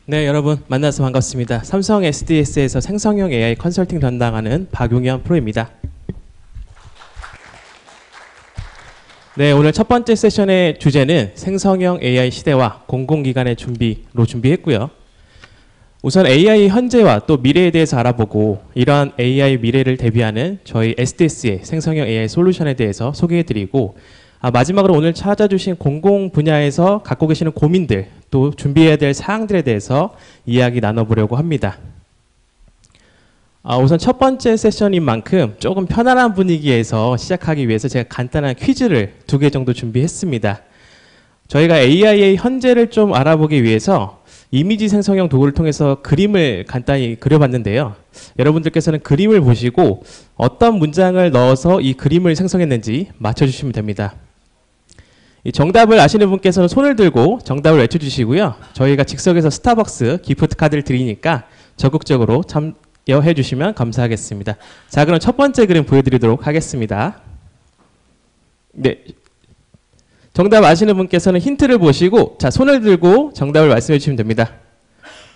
네, 여러분 만나서 반갑습니다. 삼성 SDS에서 생성형 AI 컨설팅 담당하는 박용현 프로입니다. 네, 오늘 첫 번째 세션의 주제는 생성형 AI 시대와 공공기관의 준비로 준비했고요. 우선 AI 현재와 또 미래에 대해서 알아보고 이러한 AI 미래를 대비하는 저희 SDS의 생성형 AI 솔루션에 대해서 소개해드리고 마지막으로 오늘 찾아주신 공공 분야에서 갖고 계시는 고민들 또 준비해야 될 사항들에 대해서 이야기 나눠보려고 합니다. 우선 첫 번째 세션인 만큼 조금 편안한 분위기에서 시작하기 위해서 제가 간단한 퀴즈를 2개 정도 준비했습니다. 저희가 AI의 현재를 좀 알아보기 위해서 이미지 생성형 도구를 통해서 그림을 간단히 그려봤는데요. 여러분들께서는 그림을 보시고 어떤 문장을 넣어서 이 그림을 생성했는지 맞춰주시면 됩니다. 이 정답을 아시는 분께서는 손을 들고 정답을 외쳐주시고요. 저희가 즉석에서 스타벅스 기프트 카드를 드리니까 적극적으로 참여해 주시면 감사하겠습니다. 자, 그럼 첫 번째 그림 보여드리도록 하겠습니다. 네, 정답 아시는 분께서는 힌트를 보시고 자, 손을 들고 정답을 말씀해 주시면 됩니다.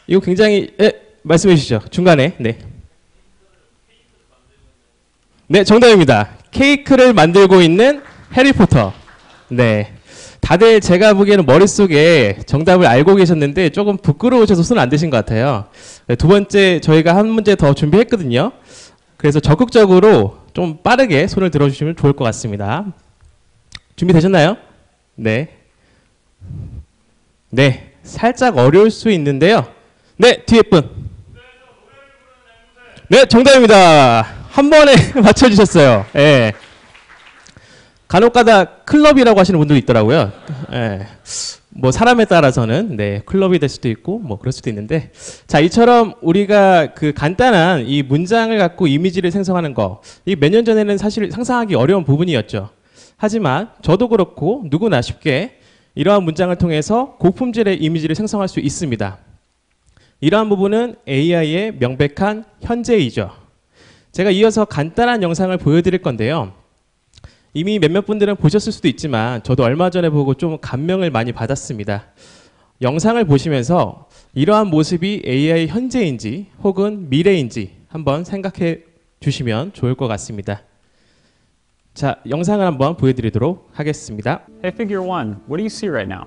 이거 굉장히 말씀해 주시죠. 중간에. 네. 네, 정답입니다. 케이크를 만들고 있는 해리포터. 네. 다들 제가 보기에는 머릿속에 정답을 알고 계셨는데 조금 부끄러우셔서 손 안 드신 것 같아요. 네, 두 번째 저희가 한 문제 더 준비했거든요. 그래서 적극적으로 좀 빠르게 손을 들어주시면 좋을 것 같습니다. 준비되셨나요? 네. 네. 살짝 어려울 수 있는데요. 네, 뒤에 분. 네, 정답입니다. 한 번에 맞춰주셨어요. 네. 간혹가다 클럽이라고 하시는 분들도 있더라고요. 네. 뭐 사람에 따라서는 네, 클럽이 될 수도 있고 뭐 그럴 수도 있는데 자, 이처럼 우리가 그 간단한 이 문장을 갖고 이미지를 생성하는 거 이 몇 년 전에는 사실 상상하기 어려운 부분이었죠. 하지만 저도 그렇고 누구나 쉽게 이러한 문장을 통해서 고품질의 이미지를 생성할 수 있습니다. 이러한 부분은 AI의 명백한 현재이죠. 제가 이어서 간단한 영상을 보여드릴 건데요. 이미 몇몇 분들은 보셨을 수도 있지만 저도 얼마 전에 보고 좀 감명을 많이 받았습니다. 영상을 보시면서 이러한 모습이 AI 현재인지 혹은 미래인지 한번 생각해 주시면 좋을 것 같습니다. 자, 영상을 한번 보여드리도록 하겠습니다. Hey, figure one, what do you see right now?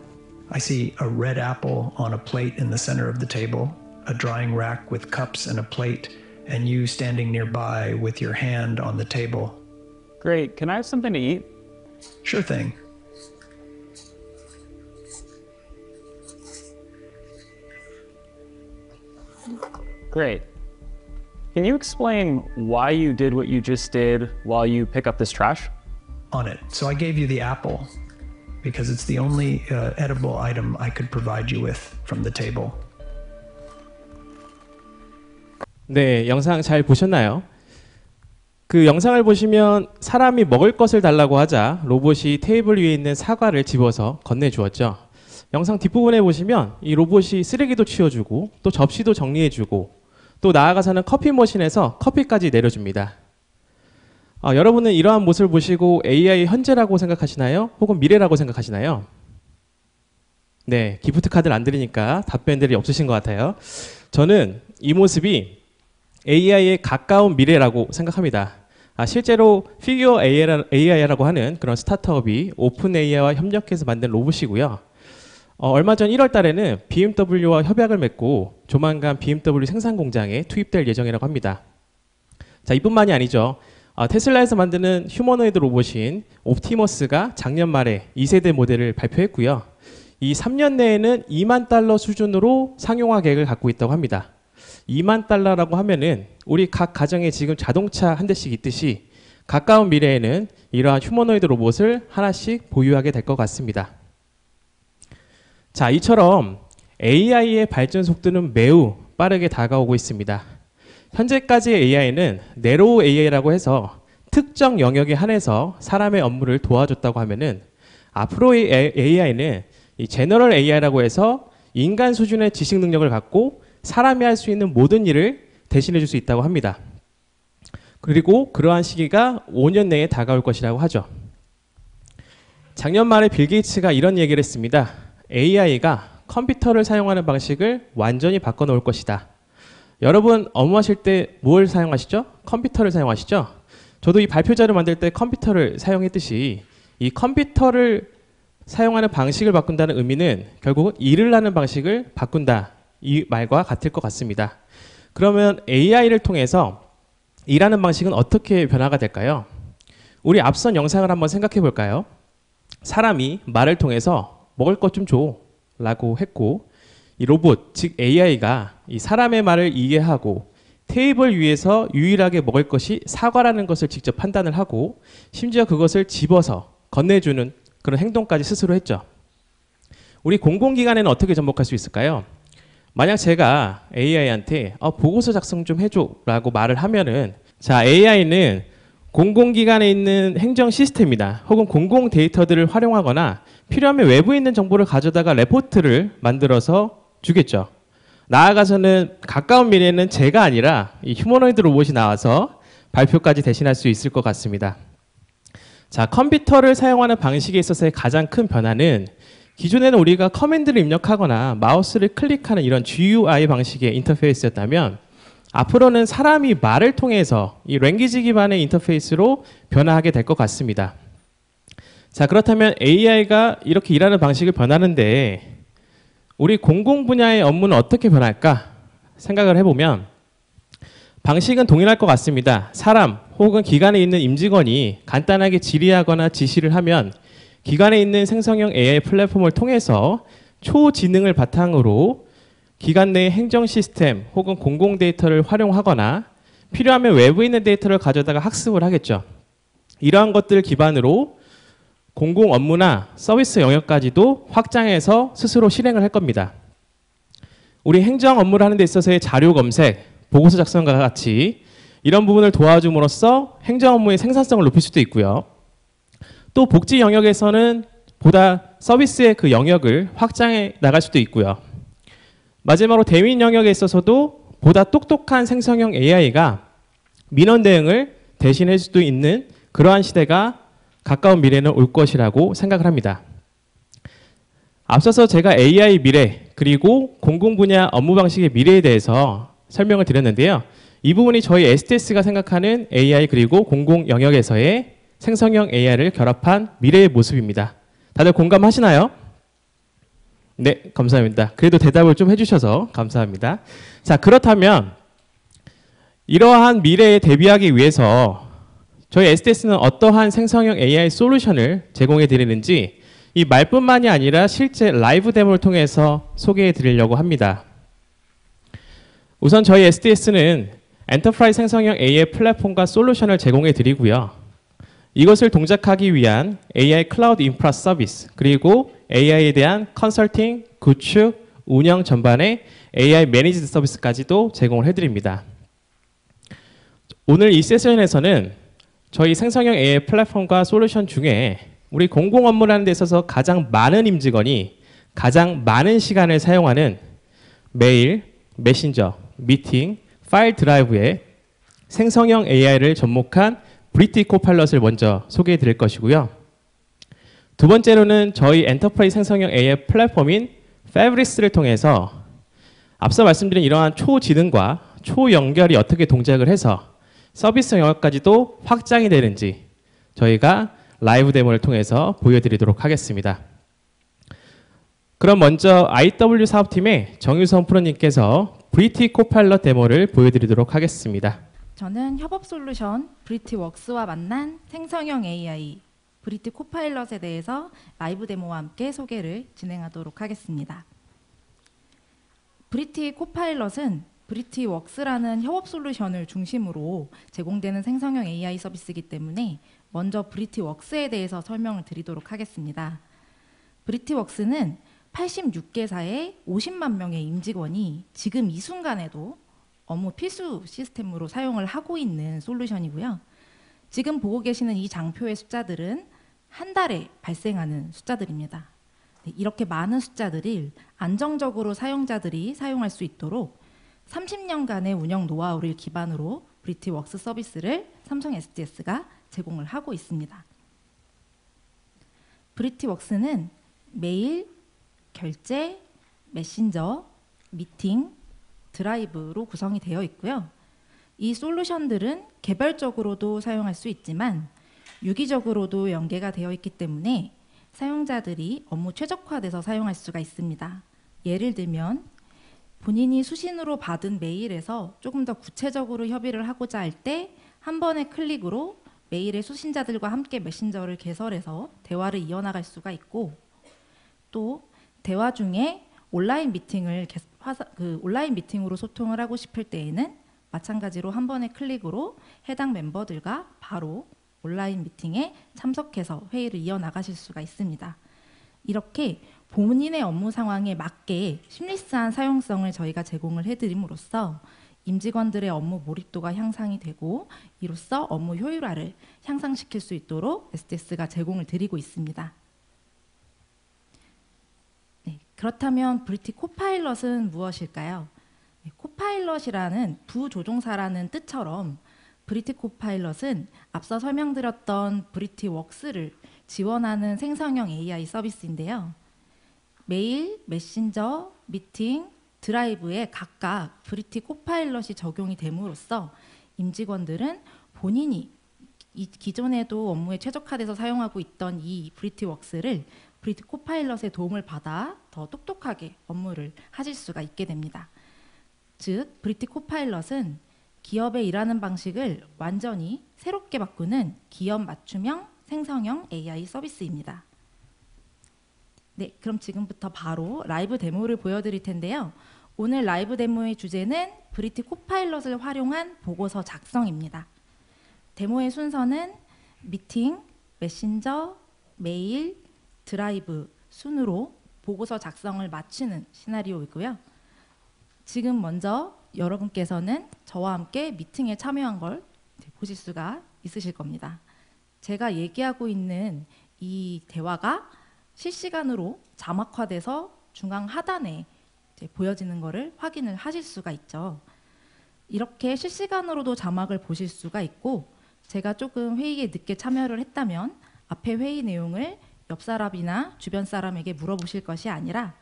I see a red apple on a plate in the center of the table, a drying rack with cups and a plate, and you standing nearby with your hand on the table. Great, can I have something to eat? Sure thing. Great. Can you explain why you did what you just did while you pick up this trash? On it. So I gave you the apple because it's the only edible item I could provide you with from the table. 네, 영상 잘 보셨나요? 그 영상을 보시면 사람이 먹을 것을 달라고 하자 로봇이 테이블 위에 있는 사과를 집어서 건네주었죠. 영상 뒷부분에 보시면 이 로봇이 쓰레기도 치워주고 또 접시도 정리해주고 또 나아가서는 커피 머신에서 커피까지 내려줍니다. 여러분은 이러한 모습을 보시고 AI 현재라고 생각하시나요? 혹은 미래라고 생각하시나요? 네, 기프트 카드를 안 드리니까 답변들이 없으신 것 같아요. 저는 이 모습이 AI에 가까운 미래라고 생각합니다. 실제로 피규어 AI라고 하는 그런 스타트업이 오픈 AI와 협력해서 만든 로봇이고요. 얼마 전 1월 달에는 BMW와 협약을 맺고 조만간 BMW 생산 공장에 투입될 예정이라고 합니다. 자, 이뿐만이 아니죠. 테슬라에서 만드는 휴머노이드 로봇인 옵티머스가 작년 말에 2세대 모델을 발표했고요. 이 3년 내에는 $20,000 수준으로 상용화 계획을 갖고 있다고 합니다. $20,000라고 하면은 우리 각 가정에 지금 자동차 한 대씩 있듯이 가까운 미래에는 이러한 휴머노이드 로봇을 하나씩 보유하게 될 것 같습니다. 자, 이처럼 AI의 발전 속도는 매우 빠르게 다가오고 있습니다. 현재까지의 AI는 네로우 AI라고 해서 특정 영역에 한해서 사람의 업무를 도와줬다고 하면은 앞으로의 AI는 이 제너럴 AI라고 해서 인간 수준의 지식 능력을 갖고 사람이 할 수 있는 모든 일을 대신해 줄 수 있다고 합니다. 그리고 그러한 시기가 5년 내에 다가올 것이라고 하죠. 작년 말에 빌 게이츠가 이런 얘기를 했습니다. AI가 컴퓨터를 사용하는 방식을 완전히 바꿔놓을 것이다. 여러분 업무하실 때 뭘 사용하시죠? 컴퓨터를 사용하시죠? 저도 이 발표자를 만들 때 컴퓨터를 사용했듯이 이 컴퓨터를 사용하는 방식을 바꾼다는 의미는 결국은 일을 하는 방식을 바꾼다. 이 말과 같을 것 같습니다. 그러면 AI를 통해서 일하는 방식은 어떻게 변화가 될까요? 우리 앞선 영상을 한번 생각해 볼까요? 사람이 말을 통해서 먹을 것 좀 줘 라고 했고 이 로봇, 즉 AI가 이 사람의 말을 이해하고 테이블 위에서 유일하게 먹을 것이 사과라는 것을 직접 판단을 하고 심지어 그것을 집어서 건네주는 그런 행동까지 스스로 했죠. 우리 공공기관에는 어떻게 접목할 수 있을까요? 만약 제가 AI한테 보고서 작성 좀 해줘 라고 말을 하면은 자 AI는 공공기관에 있는 행정 시스템이나 혹은 공공 데이터들을 활용하거나 필요하면 외부에 있는 정보를 가져다가 레포트를 만들어서 주겠죠. 나아가서는 가까운 미래에는 제가 아니라 이 휴머노이드 로봇이 나와서 발표까지 대신할 수 있을 것 같습니다. 자, 컴퓨터를 사용하는 방식에 있어서의 가장 큰 변화는 기존에는 우리가 커맨드를 입력하거나 마우스를 클릭하는 이런 GUI 방식의 인터페이스였다면 앞으로는 사람이 말을 통해서 이 랭귀지 기반의 인터페이스로 변화하게 될 것 같습니다. 자, 그렇다면 AI가 이렇게 일하는 방식을 변하는데 우리 공공 분야의 업무는 어떻게 변할까 생각을 해보면 방식은 동일할 것 같습니다. 사람 혹은 기관에 있는 임직원이 간단하게 질의하거나 지시를 하면 기관에 있는 생성형 AI 플랫폼을 통해서 초지능을 바탕으로 기관 내 행정 시스템 혹은 공공 데이터를 활용하거나 필요하면 외부에 있는 데이터를 가져다가 학습을 하겠죠. 이러한 것들을 기반으로 공공 업무나 서비스 영역까지도 확장해서 스스로 실행을 할 겁니다. 우리 행정 업무를 하는 데 있어서의 자료 검색, 보고서 작성과 같이 이런 부분을 도와줌으로써 행정 업무의 생산성을 높일 수도 있고요. 또 복지 영역에서는 보다 서비스의 그 영역을 확장해 나갈 수도 있고요. 마지막으로 대민 영역에 있어서도 보다 똑똑한 생성형 AI가 민원 대응을 대신할 수도 있는 그러한 시대가 가까운 미래는 올 것이라고 생각을 합니다. 앞서서 제가 AI 미래 그리고 공공 분야 업무 방식의 미래에 대해서 설명을 드렸는데요. 이 부분이 저희 STS가 생각하는 AI 그리고 공공 영역에서의 생성형 AI를 결합한 미래의 모습입니다. 다들 공감하시나요? 네, 감사합니다. 그래도 대답을 좀 해주셔서 감사합니다. 자, 그렇다면 이러한 미래에 대비하기 위해서 저희 STS는 어떠한 생성형 AI 솔루션을 제공해 드리는지 이 말뿐만이 아니라 실제 라이브 데모를 통해서 소개해 드리려고 합니다. 우선 저희 STS는 엔터프라이즈 생성형 AI 플랫폼과 솔루션을 제공해 드리고요. 이것을 동작하기 위한 AI 클라우드 인프라 서비스 그리고 AI에 대한 컨설팅, 구축, 운영 전반의 AI 매니지드 서비스까지도 제공을 해드립니다. 오늘 이 세션에서는 저희 생성형 AI 플랫폼과 솔루션 중에 우리 공공 업무를 하는 데 있어서 가장 많은 임직원이 가장 많은 시간을 사용하는 메일, 메신저, 미팅, 파일 드라이브에 생성형 AI를 접목한 브리티 코파일럿을 먼저 소개해 드릴 것이고요. 두 번째로는 저희 엔터프라이즈 생성형 AI 플랫폼인 패브릭스를 통해서 앞서 말씀드린 이러한 초지능과 초연결이 어떻게 동작을 해서 서비스 영역까지도 확장이 되는지 저희가 라이브 데모를 통해서 보여드리도록 하겠습니다. 그럼 먼저 IW 사업팀의 정유선 프로님께서 브리티 코파일럿 데모를 보여드리도록 하겠습니다. 저는 협업 솔루션 브리티웍스와 만난 생성형 AI 브리티 코파일럿에 대해서 라이브 데모와 함께 소개를 진행하도록 하겠습니다. 브리티 코파일럿은 브리티웍스라는 협업 솔루션을 중심으로 제공되는 생성형 AI 서비스이기 때문에 먼저 브리티웍스에 대해서 설명을 드리도록 하겠습니다. 브리티웍스는 86개사의 50만 명의 임직원이 지금 이 순간에도 업무 필수 시스템으로 사용을 하고 있는 솔루션이고요. 지금 보고 계시는 이 장표의 숫자들은 한 달에 발생하는 숫자들입니다. 이렇게 많은 숫자들을 안정적으로 사용자들이 사용할 수 있도록 30년간의 운영 노하우를 기반으로 브리티웍스 서비스를 삼성 SDS가 제공을 하고 있습니다. 브리티웍스는 메일, 결제, 메신저, 미팅, 드라이브로 구성이 되어 있고요. 이 솔루션들은 개별적으로도 사용할 수 있지만 유기적으로도 연계가 되어 있기 때문에 사용자들이 업무 최적화돼서 사용할 수가 있습니다. 예를 들면 본인이 수신으로 받은 메일에서 조금 더 구체적으로 협의를 하고자 할 때 한 번의 클릭으로 메일의 수신자들과 함께 메신저를 개설해서 대화를 이어나갈 수가 있고, 또 대화 중에 온라인 미팅으로 소통을 하고 싶을 때에는 마찬가지로 한 번의 클릭으로 해당 멤버들과 바로 온라인 미팅에 참석해서 회의를 이어나가실 수가 있습니다. 이렇게 본인의 업무 상황에 맞게 심리스한 사용성을 저희가 제공을 해드림으로써 임직원들의 업무 몰입도가 향상이 되고 이로써 업무 효율화를 향상시킬 수 있도록 STS가 제공을 드리고 있습니다. 네, 그렇다면 브리티 코파일럿은 무엇일까요? 네, 코파일럿이라는 부조종사라는 뜻처럼 브리티 코파일럿은 앞서 설명드렸던 브리티 웍스를 지원하는 생성형 AI 서비스인데요. 메일, 메신저, 미팅, 드라이브에 각각 브리티 코파일럿이 적용이 됨으로써 임직원들은 본인이 기존에도 업무에 최적화돼서 사용하고 있던 이 브리티 웍스를 브리티 코파일럿의 도움을 받아 더 똑똑하게 업무를 하실 수가 있게 됩니다. 즉, 브리티 코파일럿은 기업의 일하는 방식을 완전히 새롭게 바꾸는 기업 맞춤형 생성형 AI 서비스입니다. 네, 그럼 지금부터 바로 라이브 데모를 보여드릴 텐데요. 오늘 라이브 데모의 주제는 브리티 코파일럿을 활용한 보고서 작성입니다. 데모의 순서는 미팅, 메신저, 메일, 드라이브 순으로 보고서 작성을 마치는 시나리오이고요. 지금 먼저 여러분께서는 저와 함께 미팅에 참여한 걸 보실 수가 있으실 겁니다. 제가 얘기하고 있는 이 대화가 실시간으로 자막화돼서 중앙 하단에 보여지는 것을 확인을 하실 수가 있죠. 이렇게 실시간으로도 자막을 보실 수가 있고, 제가 조금 회의에 늦게 참여를 했다면 앞에 회의 내용을 옆 사람이나 주변 사람에게 물어보실 것이 아니라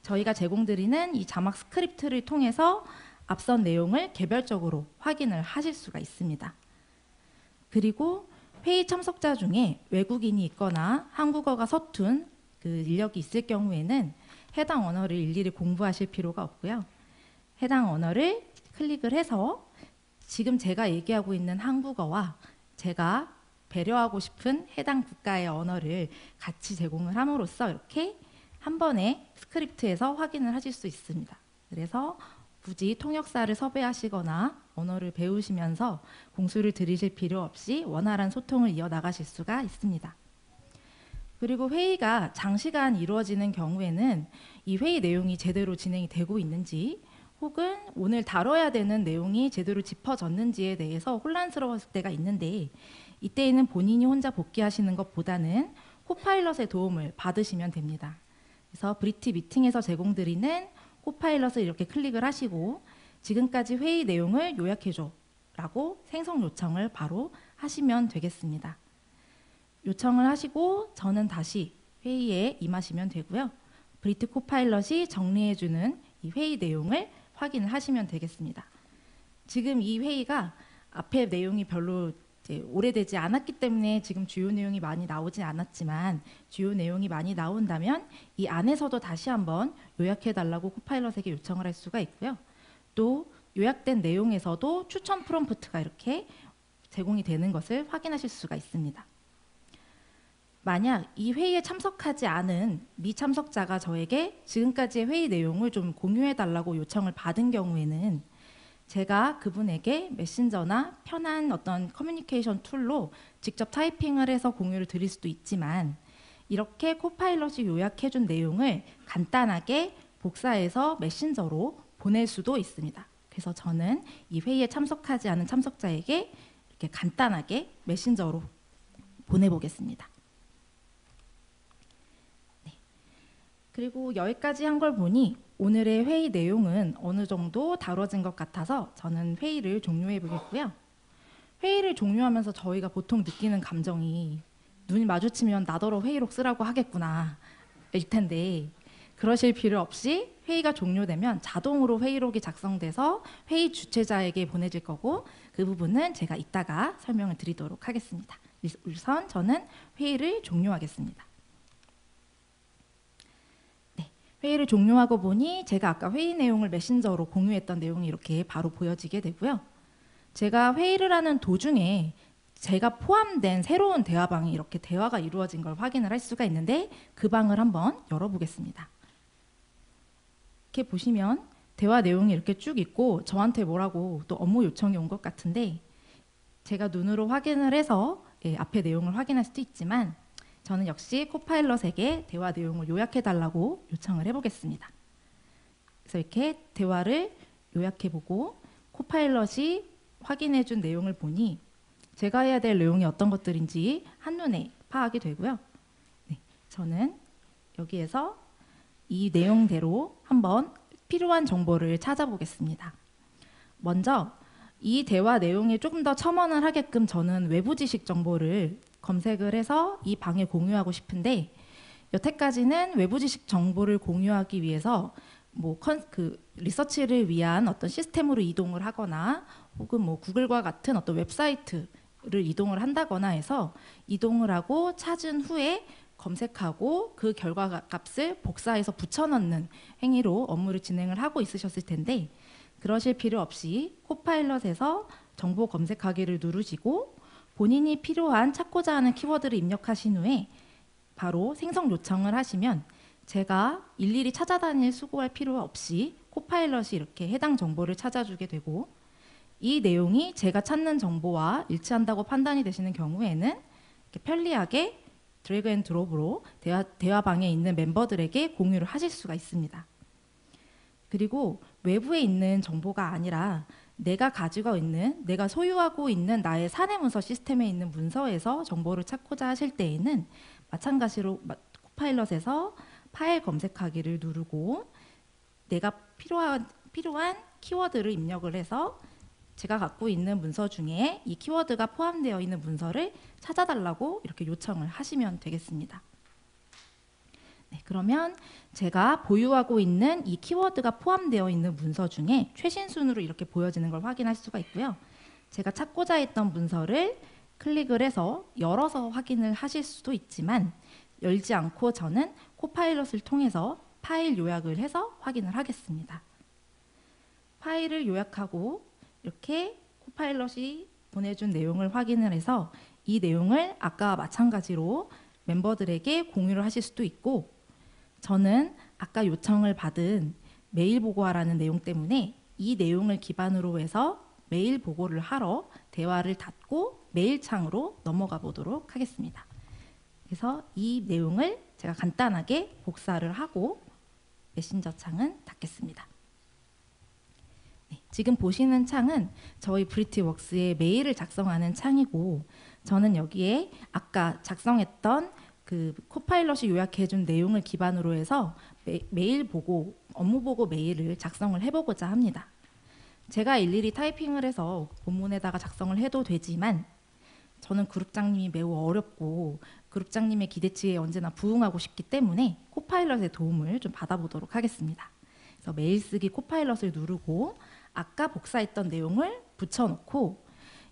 저희가 제공드리는 이 자막 스크립트를 통해서 앞선 내용을 개별적으로 확인을 하실 수가 있습니다. 그리고 회의 참석자 중에 외국인이 있거나 한국어가 서툰 인력이 있을 경우에는 해당 언어를 일일이 공부하실 필요가 없고요. 해당 언어를 클릭을 해서 지금 제가 얘기하고 있는 한국어와 제가 배려하고 싶은 해당 국가의 언어를 같이 제공을 함으로써 이렇게 한 번에 스크립트에서 확인을 하실 수 있습니다. 그래서 굳이 통역사를 섭외하시거나 언어를 배우시면서 공수를 들이실 필요 없이 원활한 소통을 이어나가실 수가 있습니다. 그리고 회의가 장시간 이루어지는 경우에는 이 회의 내용이 제대로 진행이 되고 있는지, 혹은 오늘 다뤄야 되는 내용이 제대로 짚어졌는지에 대해서 혼란스러웠을 때가 있는데, 이때에는 본인이 혼자 복귀하시는 것보다는 코파일럿의 도움을 받으시면 됩니다. 그래서 브리티 미팅에서 제공드리는 코파일럿을 이렇게 클릭을 하시고 지금까지 회의 내용을 요약해줘 라고 생성 요청을 바로 하시면 되겠습니다. 요청을 하시고 저는 다시 회의에 임하시면 되고요. 브리티 코파일럿이 정리해주는 이 회의 내용을 확인을 하시면 되겠습니다. 지금 이 회의가 앞에 내용이 별로 오래되지 않았기 때문에 지금 주요 내용이 많이 나오진 않았지만, 주요 내용이 많이 나온다면 이 안에서도 다시 한번 요약해달라고 코파일럿에게 요청을 할 수가 있고요. 또 요약된 내용에서도 추천 프롬프트가 이렇게 제공이 되는 것을 확인하실 수가 있습니다. 만약 이 회의에 참석하지 않은 미참석자가 저에게 지금까지의 회의 내용을 좀 공유해달라고 요청을 받은 경우에는 제가 그분에게 메신저나 편한 어떤 커뮤니케이션 툴로 직접 타이핑을 해서 공유를 드릴 수도 있지만, 이렇게 코파일럿이 요약해준 내용을 간단하게 복사해서 메신저로 보낼 수도 있습니다. 그래서 저는 이 회의에 참석하지 않은 참석자에게 이렇게 간단하게 메신저로 보내보겠습니다. 네. 그리고 여기까지 한 걸 보니 오늘의 회의 내용은 어느 정도 다뤄진 것 같아서 저는 회의를 종료해 보겠고요. 회의를 종료하면서 저희가 보통 느끼는 감정이 눈이 마주치면 나더러 회의록 쓰라고 하겠구나 일 텐데 그러실 필요 없이 회의가 종료되면 자동으로 회의록이 작성돼서 회의 주최자에게 보내질 거고 그 부분은 제가 이따가 설명을 드리도록 하겠습니다. 우선 저는 회의를 종료하겠습니다. 네, 회의를 종료하고 보니 제가 아까 회의 내용을 메신저로 공유했던 내용이 이렇게 바로 보여지게 되고요. 제가 회의를 하는 도중에 제가 포함된 새로운 대화방이 이렇게 대화가 이루어진 걸 확인을 할 수가 있는데 그 방을 한번 열어보겠습니다. 이렇게 보시면 대화 내용이 이렇게 쭉 있고 저한테 뭐라고 또 업무 요청이 온 것 같은데 제가 눈으로 확인을 해서 앞에 내용을 확인할 수도 있지만 저는 역시 코파일럿에게 대화 내용을 요약해달라고 요청을 해보겠습니다. 그래서 이렇게 대화를 요약해보고 코파일럿이 확인해준 내용을 보니 제가 해야 될 내용이 어떤 것들인지 한눈에 파악이 되고요. 네, 저는 여기에서 이 내용대로 한번 필요한 정보를 찾아보겠습니다. 먼저 이 대화 내용이 조금 더 첨언을 하게끔 저는 외부 지식 정보를 검색을 해서 이 방에 공유하고 싶은데 여태까지는 외부 지식 정보를 공유하기 위해서 리서치를 위한 어떤 시스템으로 이동을 하거나 혹은 구글과 같은 어떤 웹사이트를 이동을 한다거나 해서 이동을 하고 찾은 후에 검색하고 그 결과 값을 복사해서 붙여넣는 행위로 업무를 진행을 하고 있으셨을 텐데 그러실 필요 없이 코파일럿에서 정보 검색하기를 누르시고 본인이 필요한 찾고자 하는 키워드를 입력하신 후에 바로 생성 요청을 하시면 제가 일일이 찾아다닐 수고할 필요 없이 코파일럿이 이렇게 해당 정보를 찾아주게 되고 이 내용이 제가 찾는 정보와 일치한다고 판단이 되시는 경우에는 이렇게 편리하게 드래그 앤 드롭으로 대화방에 있는 멤버들에게 공유를 하실 수가 있습니다. 그리고 외부에 있는 정보가 아니라 내가 가지고 있는, 내가 소유하고 있는 나의 사내 문서 시스템에 있는 문서에서 정보를 찾고자 하실 때에는 마찬가지로 코파일럿에서 파일 검색하기를 누르고 내가 필요한 키워드를 입력을 해서 제가 갖고 있는 문서 중에 이 키워드가 포함되어 있는 문서를 찾아달라고 이렇게 요청을 하시면 되겠습니다. 네, 그러면 제가 보유하고 있는 이 키워드가 포함되어 있는 문서 중에 최신 순으로 이렇게 보여지는 걸 확인할 수가 있고요. 제가 찾고자 했던 문서를 클릭을 해서 열어서 확인을 하실 수도 있지만 열지 않고 저는 코파일럿을 통해서 파일 요약을 해서 확인을 하겠습니다. 파일을 요약하고 이렇게 코파일럿이 보내준 내용을 확인을 해서 이 내용을 아까와 마찬가지로 멤버들에게 공유를 하실 수도 있고 저는 아까 요청을 받은 메일 보고하라는 내용 때문에 이 내용을 기반으로 해서 메일 보고를 하러 대화를 닫고 메일 창으로 넘어가 보도록 하겠습니다. 그래서 이 내용을 제가 간단하게 복사를 하고 메신저 창은 닫겠습니다. 네, 지금 보시는 창은 저희 브리티웍스의 메일을 작성하는 창이고 저는 여기에 아까 작성했던 그 코파일럿이 요약해준 내용을 기반으로 해서 메일 보고 업무 보고 메일을 작성을 해보고자 합니다. 제가 일일이 타이핑을 해서 본문에다가 작성을 해도 되지만 저는 그룹장님이 매우 어렵고 그룹장님의 기대치에 언제나 부응하고 싶기 때문에 코파일럿의 도움을 좀 받아보도록 하겠습니다. 그래서 메일 쓰기 코파일럿을 누르고 아까 복사했던 내용을 붙여놓고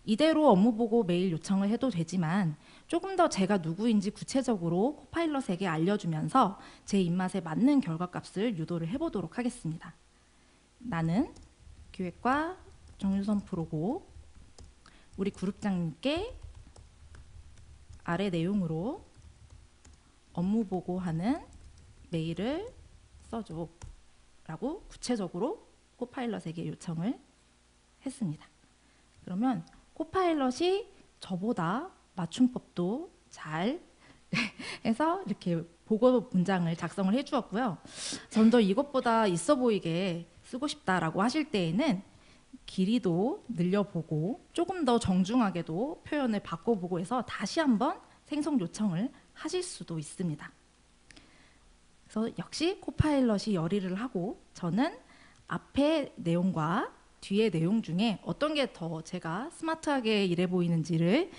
이대로 업무 보고 메일 요청을 해도 되지만 조금 더 제가 누구인지 구체적으로 코파일럿에게 알려주면서 제 입맛에 맞는 결과값을 유도를 해보도록 하겠습니다. 나는 기획과 정유선 프로고 우리 그룹장님께 아래 내용으로 업무 보고하는 메일을 써줘 라고 구체적으로 코파일럿에게 요청을 했습니다. 그러면 코파일럿이 저보다 맞춤법도 잘 해서 이렇게 보고 문장을 작성을 해주었고요. 전 더 이것보다 있어 보이게 쓰고 싶다라고 하실 때에는 길이도 늘려보고 조금 더 정중하게도 표현을 바꿔보고 해서 다시 한번 생성 요청을 하실 수도 있습니다. 그래서 역시 코파일럿이 열의를 하고 저는 앞에 내용과 뒤에 내용 중에 어떤 게 더 제가 스마트하게 일해 보이는지를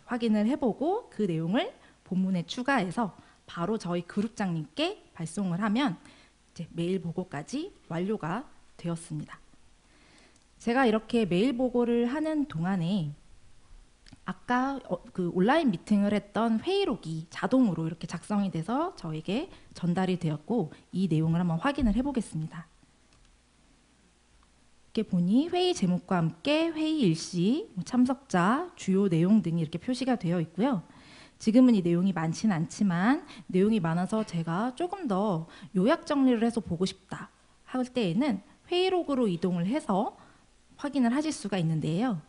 확인을 해보고 그 내용을 본문에 추가해서 바로 저희 그룹장님께 발송을 하면 이제 메일 보고까지 완료가 되었습니다. 제가 이렇게 메일 보고를 하는 동안에 아까 그 온라인 미팅을 했던 회의록이 자동으로 이렇게 작성이 돼서 저에게 전달이 되었고, 이 내용을 한번 확인을 해보겠습니다. 이렇게 보니 회의 제목과 함께 회의 일시, 참석자, 주요 내용 등이 이렇게 표시가 되어 있고요. 지금은 이 내용이 많지는 않지만 내용이 많아서 제가 조금 더 요약 정리를 해서 보고 싶다 할 때에는 회의록으로 이동을 해서 확인을 하실 수가 있는데요.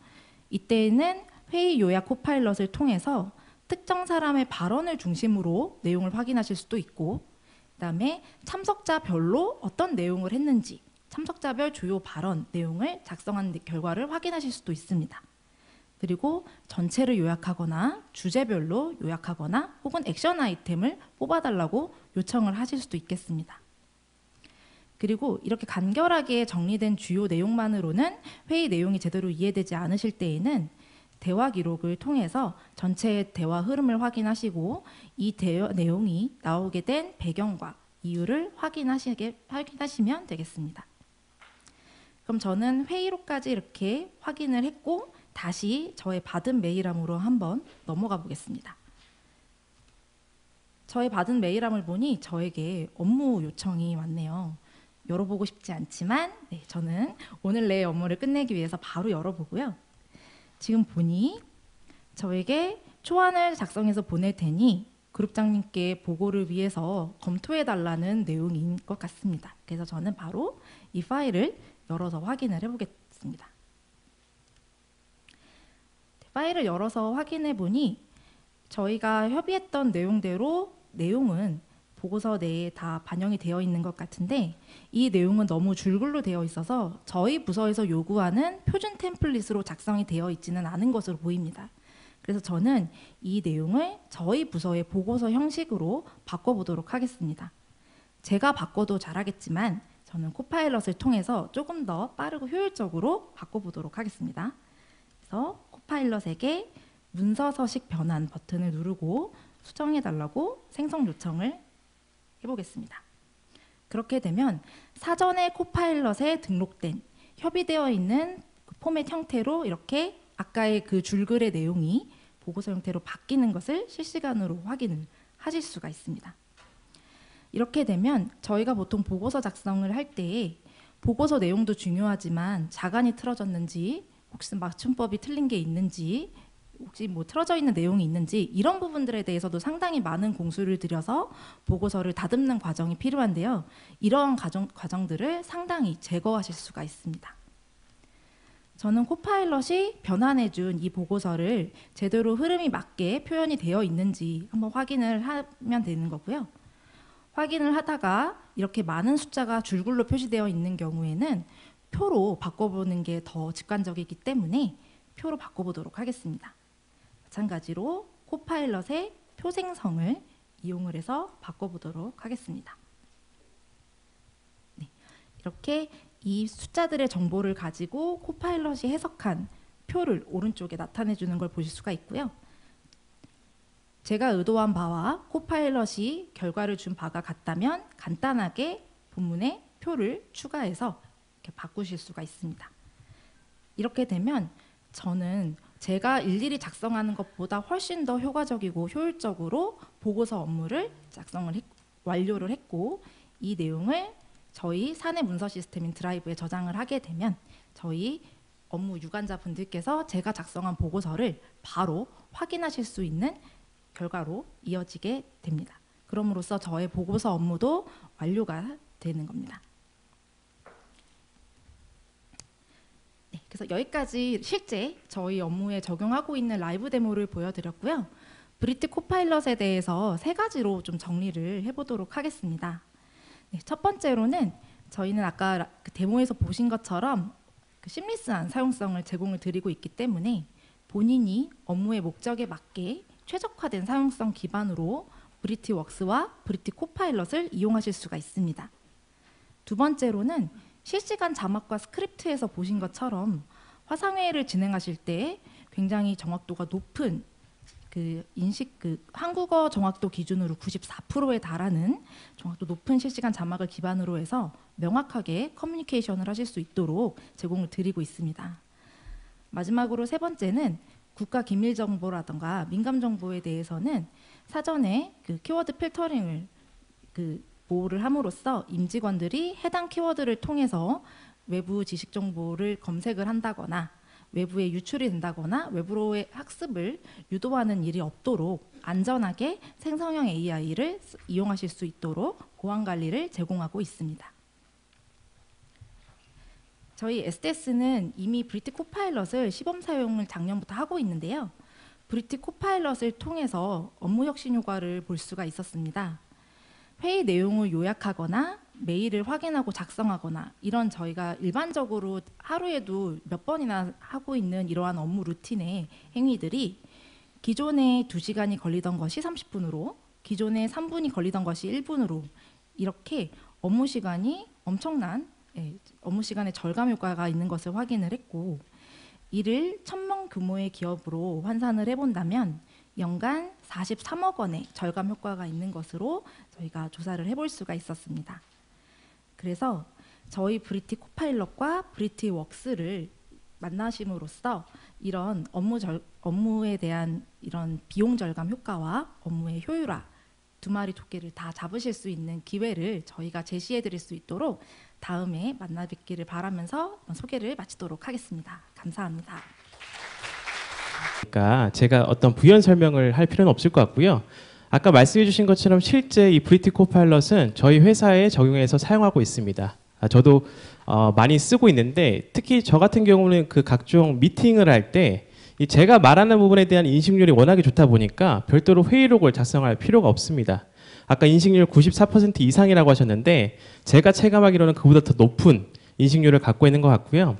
이때에는 회의 요약 코파일럿을 통해서 특정 사람의 발언을 중심으로 내용을 확인하실 수도 있고, 그다음에 참석자별로 어떤 내용을 했는지 참석자별 주요 발언 내용을 작성한 결과를 확인하실 수도 있습니다. 그리고 전체를 요약하거나 주제별로 요약하거나 혹은 액션 아이템을 뽑아달라고 요청을 하실 수도 있겠습니다. 그리고 이렇게 간결하게 정리된 주요 내용만으로는 회의 내용이 제대로 이해되지 않으실 때에는 대화 기록을 통해서 전체의 대화 흐름을 확인하시고 이 대화 내용이 나오게 된 배경과 이유를 확인하시면 되겠습니다. 그럼 저는 회의록까지 이렇게 확인을 했고 다시 저의 받은 메일함으로 한번 넘어가 보겠습니다. 저의 받은 메일함을 보니 저에게 업무 요청이 왔네요. 열어보고 싶지 않지만 저는 오늘 내 업무를 끝내기 위해서 바로 열어보고요. 지금 보니 저에게 초안을 작성해서 보낼 테니 그룹장님께 보고를 위해서 검토해달라는 내용인 것 같습니다. 그래서 저는 바로 이 파일을 열어서 확인을 해보겠습니다. 파일을 열어서 확인해 보니 저희가 협의했던 내용대로 내용은 보고서 내에 다 반영이 되어 있는 것 같은데, 이 내용은 너무 줄글로 되어 있어서 저희 부서에서 요구하는 표준 템플릿으로 작성이 되어 있지는 않은 것으로 보입니다. 그래서 저는 이 내용을 저희 부서의 보고서 형식으로 바꿔보도록 하겠습니다. 제가 바꿔도 잘하겠지만 저는 코파일럿을 통해서 조금 더 빠르고 효율적으로 바꿔보도록 하겠습니다. 그래서 코파일럿에게 문서 서식 변환 버튼을 누르고 수정해달라고 생성 요청을 해보겠습니다. 그렇게 되면 사전에 코파일럿에 등록된 협의되어 있는 그 포맷 형태로 이렇게 아까의 그 줄글의 내용이 보고서 형태로 바뀌는 것을 실시간으로 확인을 하실 수가 있습니다. 이렇게 되면 저희가 보통 보고서 작성을 할 때에 보고서 내용도 중요하지만 자간이 틀어졌는지, 혹시 맞춤법이 틀린 게 있는지, 혹시 뭐 틀어져 있는 내용이 있는지, 이런 부분들에 대해서도 상당히 많은 공수를 들여서 보고서를 다듬는 과정이 필요한데요. 이러한 과정들을 상당히 제거하실 수가 있습니다. 저는 코파일럿이 변환해준 이 보고서를 제대로 흐름이 맞게 표현이 되어 있는지 한번 확인을 하면 되는 거고요. 확인을 하다가 이렇게 많은 숫자가 줄글로 표시되어 있는 경우에는 표로 바꿔보는 게 더 직관적이기 때문에 표로 바꿔보도록 하겠습니다. 마찬가지로 코파일럿의 표 생성을 이용을 해서 바꿔보도록 하겠습니다. 이렇게 이 숫자들의 정보를 가지고 코파일럿이 해석한 표를 오른쪽에 나타내 주는 걸 보실 수가 있고요. 제가 의도한 바와 코파일럿이 결과를 준 바가 같다면 간단하게 본문에 표를 추가해서 이렇게 바꾸실 수가 있습니다. 이렇게 되면 저는 제가 일일이 작성하는 것보다 훨씬 더 효과적이고 효율적으로 보고서 업무를 완료를 했고, 이 내용을 저희 사내 문서 시스템인 드라이브에 저장을 하게 되면 저희 업무 유관자 분들께서 제가 작성한 보고서를 바로 확인하실 수 있는 결과로 이어지게 됩니다. 그럼으로써 저의 보고서 업무도 완료가 되는 겁니다. 그래서 여기까지 실제 저희 업무에 적용하고 있는 라이브 데모를 보여드렸고요. 브리티 코파일럿에 대해서 세 가지로 좀 정리를 해보도록 하겠습니다. 첫 번째로는 저희는 아까 그 데모에서 보신 것처럼 그 심리스한 사용성을 제공을 드리고 있기 때문에 본인이 업무의 목적에 맞게 최적화된 사용성 기반으로 브리티웍스와 브리티 코파일럿을 이용하실 수가 있습니다. 두 번째로는 실시간 자막과 스크립트에서 보신 것처럼 화상회의를 진행하실 때 굉장히 정확도가 높은 한국어 정확도 기준으로 94%에 달하는 정확도 높은 실시간 자막을 기반으로 해서 명확하게 커뮤니케이션을 하실 수 있도록 제공을 드리고 있습니다. 마지막으로 세 번째는 국가 기밀 정보라든가 민감 정보에 대해서는 사전에 키워드 필터링을 보호를 함으로써 임직원들이 해당 키워드를 통해서 외부 지식 정보를 검색을 한다거나 외부에 유출이 된다거나 외부로의 학습을 유도하는 일이 없도록 안전하게 생성형 AI를 이용하실 수 있도록 보안 관리를 제공하고 있습니다. 저희 SDS는 이미 브리티 코파일럿을 시범 사용을 작년부터 하고 있는데요. 브리티 코파일럿을 통해서 업무 혁신 효과를 볼 수가 있었습니다. 회의 내용을 요약하거나 메일을 확인하고 작성하거나 이런 저희가 일반적으로 하루에도 몇 번이나 하고 있는 이러한 업무 루틴의 행위들이 기존에 2시간이 걸리던 것이 30분으로 기존에 3분이 걸리던 것이 1분으로 이렇게 업무 시간이 엄청난 업무 시간의 절감 효과가 있는 것을 확인을 했고 이를 1000명 규모의 기업으로 환산을 해본다면 연간 43억 원의 절감 효과가 있는 것으로 저희가 조사를 해볼 수가 있었습니다. 그래서 저희 브리티 코파일럿과 브리티 웍스를 만나심으로써 이런 업무에 대한 이런 비용 절감 효과와 업무의 효율화 두 마리 토끼를 다 잡으실 수 있는 기회를 저희가 제시해 드릴 수 있도록 다음에 만나 뵙기를 바라면서 소개를 마치도록 하겠습니다. 감사합니다. 그러니까 제가 어떤 부연 설명을 할 필요는 없을 것 같고요. 아까 말씀해 주신 것처럼 실제 이 브리티 코파일럿은 저희 회사에 적용해서 사용하고 있습니다. 저도 많이 쓰고 있는데 특히 저 같은 경우는 그 각종 미팅을 할 때 제가 말하는 부분에 대한 인식률이 워낙에 좋다 보니까 별도로 회의록을 작성할 필요가 없습니다. 아까 인식률 94% 이상이라고 하셨는데 제가 체감하기로는 그보다 더 높은 인식률을 갖고 있는 것 같고요.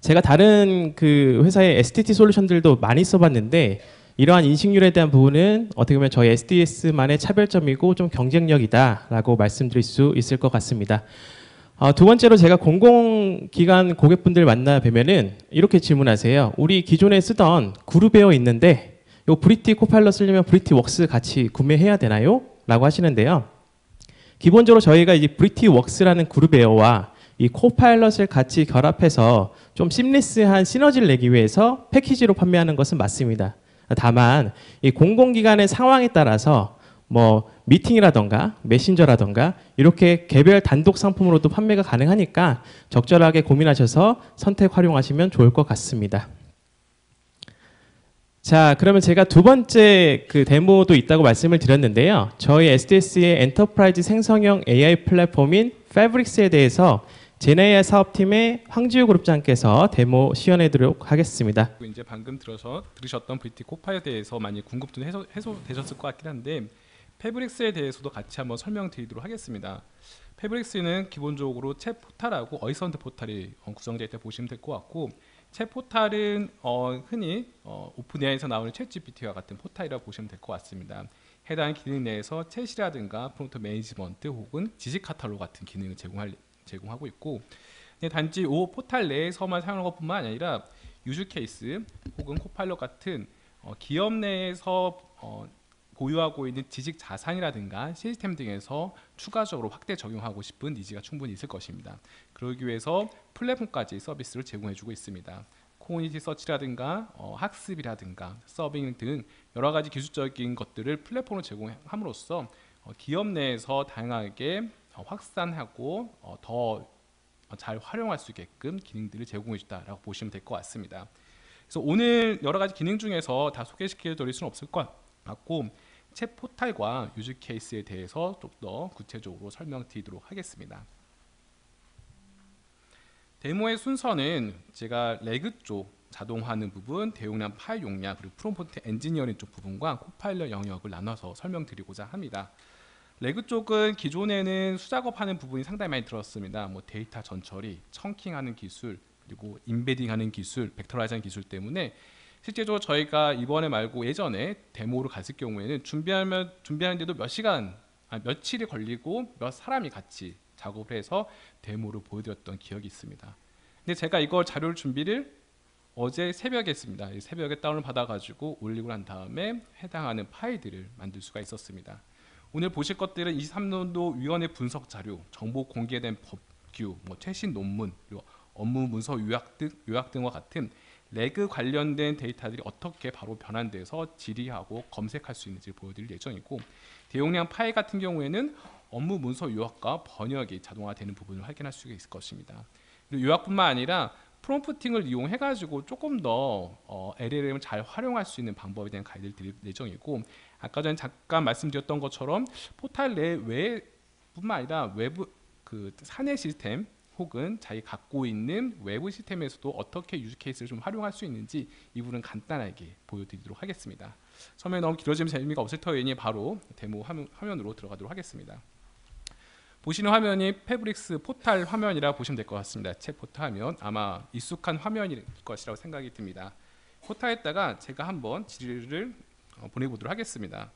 제가 다른 그 회사의 STT 솔루션들도 많이 써봤는데 이러한 인식률에 대한 부분은 어떻게 보면 저희 SDS만의 차별점이고 좀 경쟁력이다라고 말씀드릴 수 있을 것 같습니다. 두 번째로 제가 공공기관 고객분들 만나 뵈면은 이렇게 질문하세요. 우리 기존에 쓰던 그룹웨어 있는데 요 브리티 코파일럿 쓰려면 브리티 웍스 같이 구매해야 되나요? 라고 하시는데요. 기본적으로 저희가 이제 브리티 웍스라는 그룹웨어와 이 코파일럿을 같이 결합해서 좀 심리스한 시너지를 내기 위해서 패키지로 판매하는 것은 맞습니다. 다만 이 공공기관의 상황에 따라서 뭐 미팅이라던가 메신저라던가 이렇게 개별 단독 상품으로도 판매가 가능하니까 적절하게 고민하셔서 선택 활용하시면 좋을 것 같습니다. 자, 그러면 제가 두 번째 그 데모도 있다고 말씀을 드렸는데요. 저희 SDS의 엔터프라이즈 생성형 AI 플랫폼인 패브릭스에 대해서 제네이아 사업팀의 황지우 그룹장께서 데모 시연해드리도록 하겠습니다. 이제 방금 들으셨던 브리티 코파일에 대해서 많이 궁금증 해소되셨을 것 같긴 한데 패브릭스에 대해서도 같이 한번 설명드리도록 하겠습니다. 패브릭스는 기본적으로 챗 포탈하고 어시스턴트 포탈이 구성되어 있다고 보시면 될 것 같고 챗 포탈은 흔히 오픈 AI에서 나오는 챗 GPT와 같은 포탈이라고 보시면 될 것 같습니다. 해당 기능 내에서 챗이라든가 프롬프트 매니지먼트 혹은 지식 카탈로그 같은 기능을 제공하고 있고 단지 이 포탈 내에서만 사용하는 것뿐만 아니라 유즈 케이스 혹은 코파일럿 같은 기업 내에서 보유하고 있는 지식 자산이라든가 시스템 등에서 추가적으로 확대 적용하고 싶은 니즈가 충분히 있을 것입니다. 그러기 위해서 플랫폼까지 서비스를 제공해주고 있습니다. 커뮤니티 서치라든가 학습이라든가 서빙 등 여러 가지 기술적인 것들을 플랫폼으로 제공함으로써 기업 내에서 다양하게 확산하고 더 잘 활용할 수 있게끔 기능들을 제공해 주다라고 보시면 될 것 같습니다. 그래서 오늘 여러 가지 기능 중에서 다 소개시켜 드릴 수는 없을 것 같고 챗 포탈과 유즈 케이스에 대해서 좀 더 구체적으로 설명드리도록 하겠습니다. 데모의 순서는 제가 레그 쪽 자동화하는 부분, 대용량 파일 용량, 그리고 프롬프트 엔지니어링 쪽 부분과 코파일럿 영역을 나눠서 설명드리고자 합니다. 레그 쪽은 기존에는 수작업하는 부분이 상당히 많이 들었습니다. 뭐 데이터 전처리, 청킹하는 기술, 그리고 임베딩하는 기술, 벡터라이즈하는 기술 때문에 실제적으로 저희가 이번에 말고 예전에 데모를 갔을 경우에는 준비하는데도 며칠이 걸리고 몇 사람이 같이 작업을 해서 데모를 보여드렸던 기억이 있습니다. 근데 제가 이걸 자료를 준비를 어제 새벽에 했습니다. 이 새벽에 다운을 받아가지고 올리고 난 다음에 해당하는 파일들을 만들 수가 있었습니다. 오늘 보실 것들은 23년도 위원회 분석 자료, 정보 공개된 법규, 최신 논문, 그리고 업무 문서 요약 등과 같은 레그 관련된 데이터들이 어떻게 바로 변환돼서 질의하고 검색할 수 있는지 보여드릴 예정이고, 대용량 파일 같은 경우에는 업무 문서 요약과 번역이 자동화되는 부분을 확인할 수가 있을 것입니다. 그리고 요약뿐만 아니라 프롬프팅을 이용해 가지고 조금 더 LLM을 잘 활용할 수 있는 방법에 대한 가이드를 드릴 예정이고, 아까 전에 잠깐 말씀드렸던 것처럼 포탈 내외뿐만 아니라 외부 그 사내 시스템 혹은 자기 갖고 있는 외부 시스템에서도 어떻게 유즈 케이스를 좀 활용할 수 있는지 이 부분은 간단하게 보여드리도록 하겠습니다. 설명이 너무 길어지면 재미가 없을 터이니 바로 데모 화면으로 들어가도록 하겠습니다. 보시는 화면이 패브릭스 포탈 화면이라 보시면 될 것 같습니다. 책 포탈 화면, 아마 익숙한 화면일 것이라고 생각이 듭니다. 포탈에다가 제가 한번 질의를 보내보도록 하겠습니다.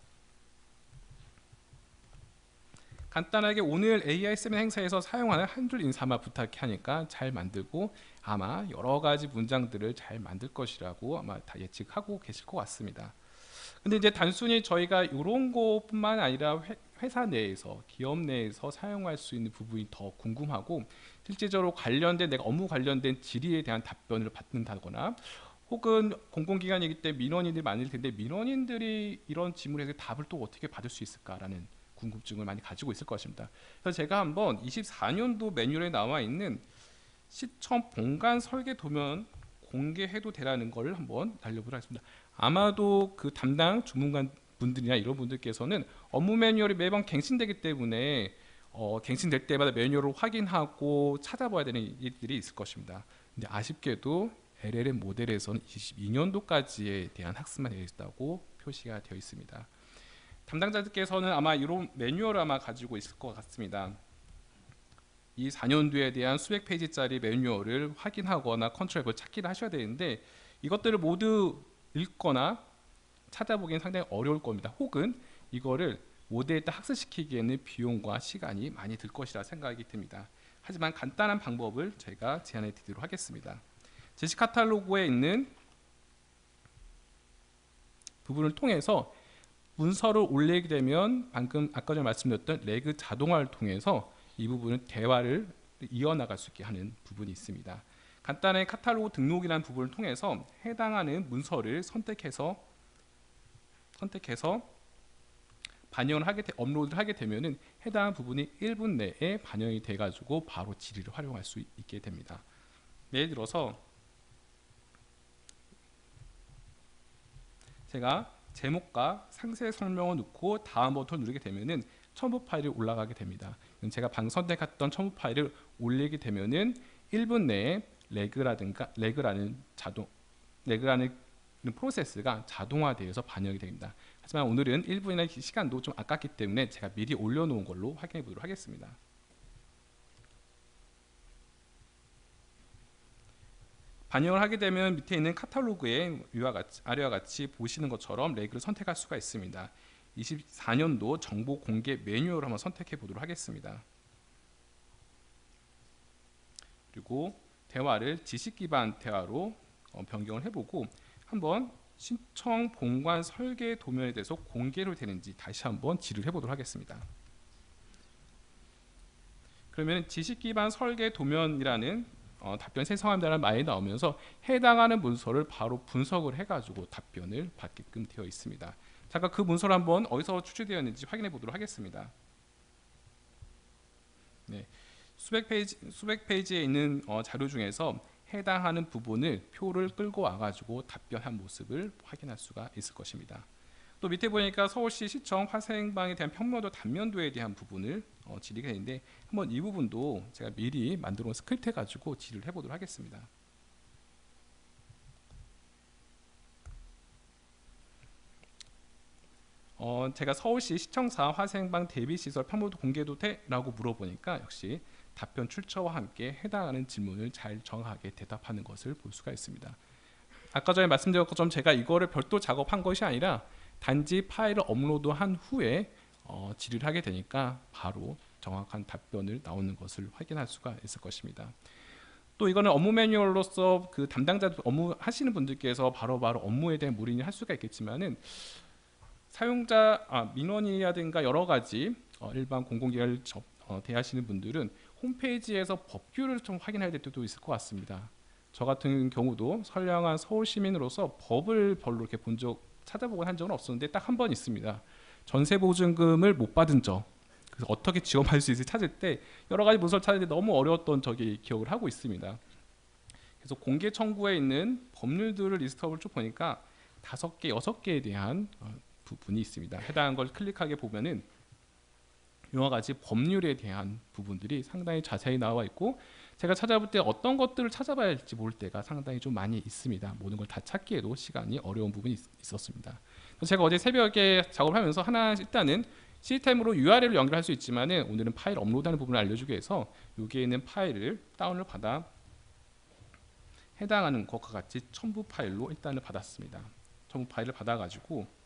간단하게 오늘 AI 세미나 행사에서 사용하는 한 줄 인사만 부탁해 하니까 잘 만들고 아마 여러 가지 문장들을 잘 만들 것이라고 아마 다 예측하고 계실 것 같습니다. 근데 이제 단순히 저희가 이런 것뿐만 아니라 회사 내에서 기업 내에서 사용할 수 있는 부분이 더 궁금하고, 실제적으로 관련된 내가 업무 관련된 질의에 대한 답변을 받는다거나, 혹은 공공기관이기 때문에 민원인들이 많을 텐데 민원인들이 이런 질문에 답을 또 어떻게 받을 수 있을까라는 궁금증을 많이 가지고 있을 것입니다. 그래서 제가 한번 24년도 매뉴얼에 나와 있는 시청 본관 설계 도면 공개해도 되라는 걸 한번 달려보도록 하겠습니다. 아마도 그 담당 주문관 분들이나 이런 분들께서는 업무 매뉴얼이 매번 갱신되기 때문에 갱신될 때마다 매뉴얼을 확인하고 찾아봐야 되는 일들이 있을 것입니다. 근데 아쉽게도 LLM 모델에서는 22년도까지에 대한 학습만 되어 있다고 표시가 되어 있습니다. 담당자들께서는 아마 이런 매뉴얼을 아마 가지고 있을 것 같습니다. 이 4년도에 대한 수백 페이지짜리 매뉴얼을 확인하거나 컨트롤 F를 찾기를 하셔야 되는데, 이것들을 모두 읽거나 찾아보기는 상당히 어려울 겁니다. 혹은 이거를 모델에다 학습시키기에는 비용과 시간이 많이 들 것이라 생각이 듭니다. 하지만 간단한 방법을 제가 제안해 드리도록 하겠습니다. 제시 카탈로그에 있는 부분을 통해서 문서를 올리게 되면 방금 아까 전에 말씀드렸던 레그 자동화를 통해서 이 부분은 대화를 이어나갈 수 있게 하는 부분이 있습니다. 간단하게 카탈로그 등록이라는 부분을 통해서 해당하는 문서를 선택해서 반영을 업로드를 하게 되면은 해당 부분이 1분 내에 반영이 돼 가지고 바로 질의를 활용할 수 있게 됩니다. 예를 들어서 제가 제목과 상세 설명을 넣고 다음 버튼을 누르게 되면은 첨부 파일이 올라가게 됩니다. 제가 방금 선택했던 첨부 파일을 올리게 되면은 1분 내에 레그라는 프로세스가 자동화되어서 반영이 됩니다. 하지만 오늘은 1분이나 시간도 좀 아깝기 때문에 제가 미리 올려놓은 걸로 확인해 보도록 하겠습니다. 반영을 하게 되면 밑에 있는 카탈로그에 아래와 같이 보시는 것처럼 레그를 선택할 수가 있습니다. 24년도 정보 공개 매뉴얼을 한번 선택해 보도록 하겠습니다. 그리고 대화를 지식 기반 대화로 변경을 해보고 한번 신청 본관 설계 도면에 대해서 공개로 되는지 다시 한번 질의를 해보도록 하겠습니다. 그러면 지식 기반 설계 도면이라는 답변 생성합니다라는 말이 나오면서 해당하는 문서를 바로 분석을 해가지고 답변을 받게끔 되어 있습니다. 잠깐 그 문서를 한번 어디서 추출되었는지 확인해 보도록 하겠습니다. 네, 수백 페이지에 있는 자료 중에서 해당하는 부분을 표를 끌고 와가지고 답변한 모습을 확인할 수가 있을 것입니다. 또 밑에 보니까 서울시 시청 화생방에 대한 평면도 단면도에 대한 부분을 질의가 되는데 한번 이 부분도 제가 미리 만들어 놓은 스크립트 해가지고 질의를 해보도록 하겠습니다. 제가 서울시 시청사 화생방 대비시설 평면도 공개도 돼? 라고 물어보니까 역시 답변 출처와 함께 해당하는 질문을 잘 정확하게 대답하는 것을 볼 수가 있습니다. 아까 전에 말씀드린 것처럼 제가 이거를 별도 작업한 것이 아니라 단지 파일을 업로드한 후에 질의를 하게 되니까 바로 정확한 답변을 나오는 것을 확인할 수가 있을 것입니다. 또 이거는 업무 매뉴얼로서 그 담당자 업무 하시는 분들께서 바로바로 업무에 대한 문의를 할 수가 있겠지만은 사용자 민원이라든가 여러 가지 일반 공공기관을 대하시는 분들은 홈페이지에서 법규를 좀 확인해야 될 때도 있을 것 같습니다. 저 같은 경우도 선량한 서울 시민으로서 법을 별로 이렇게 찾아보고 한 적은 없었는데 딱 한 번 있습니다. 전세보증금을 못 받은 적, 그래서 어떻게 지원할 수 있을지 찾을 때 여러 가지 문서를 찾을 때 너무 어려웠던 적이 기억을 하고 있습니다. 그래서 공개 청구에 있는 법률들을 리스트업을 쭉 보니까 5개, 6개에 대한 부분이 있습니다. 해당한 걸 클릭하게 보면은 이와 같이 법률에 대한 부분들이 상당히 자세히 나와 있고 제가 찾아볼 때 어떤 것들을 찾아봐야 할지 모를 때가 상당히 좀 많이 있습니다. 모든 걸 다 찾기에도 시간이 어려운 부분이 있었습니다. 제가 어제 새벽에 작업하면서 하나 일단은 시스템으로 URL을 연결할 수 있지만은 오늘은 파일 업로드하는 부분을 알려주기 위해서 여기에 있는 파일을 다운을 받아 해당하는 것과 같이 첨부 파일로 일단을 받았습니다. 첨부 파일을 받아가지고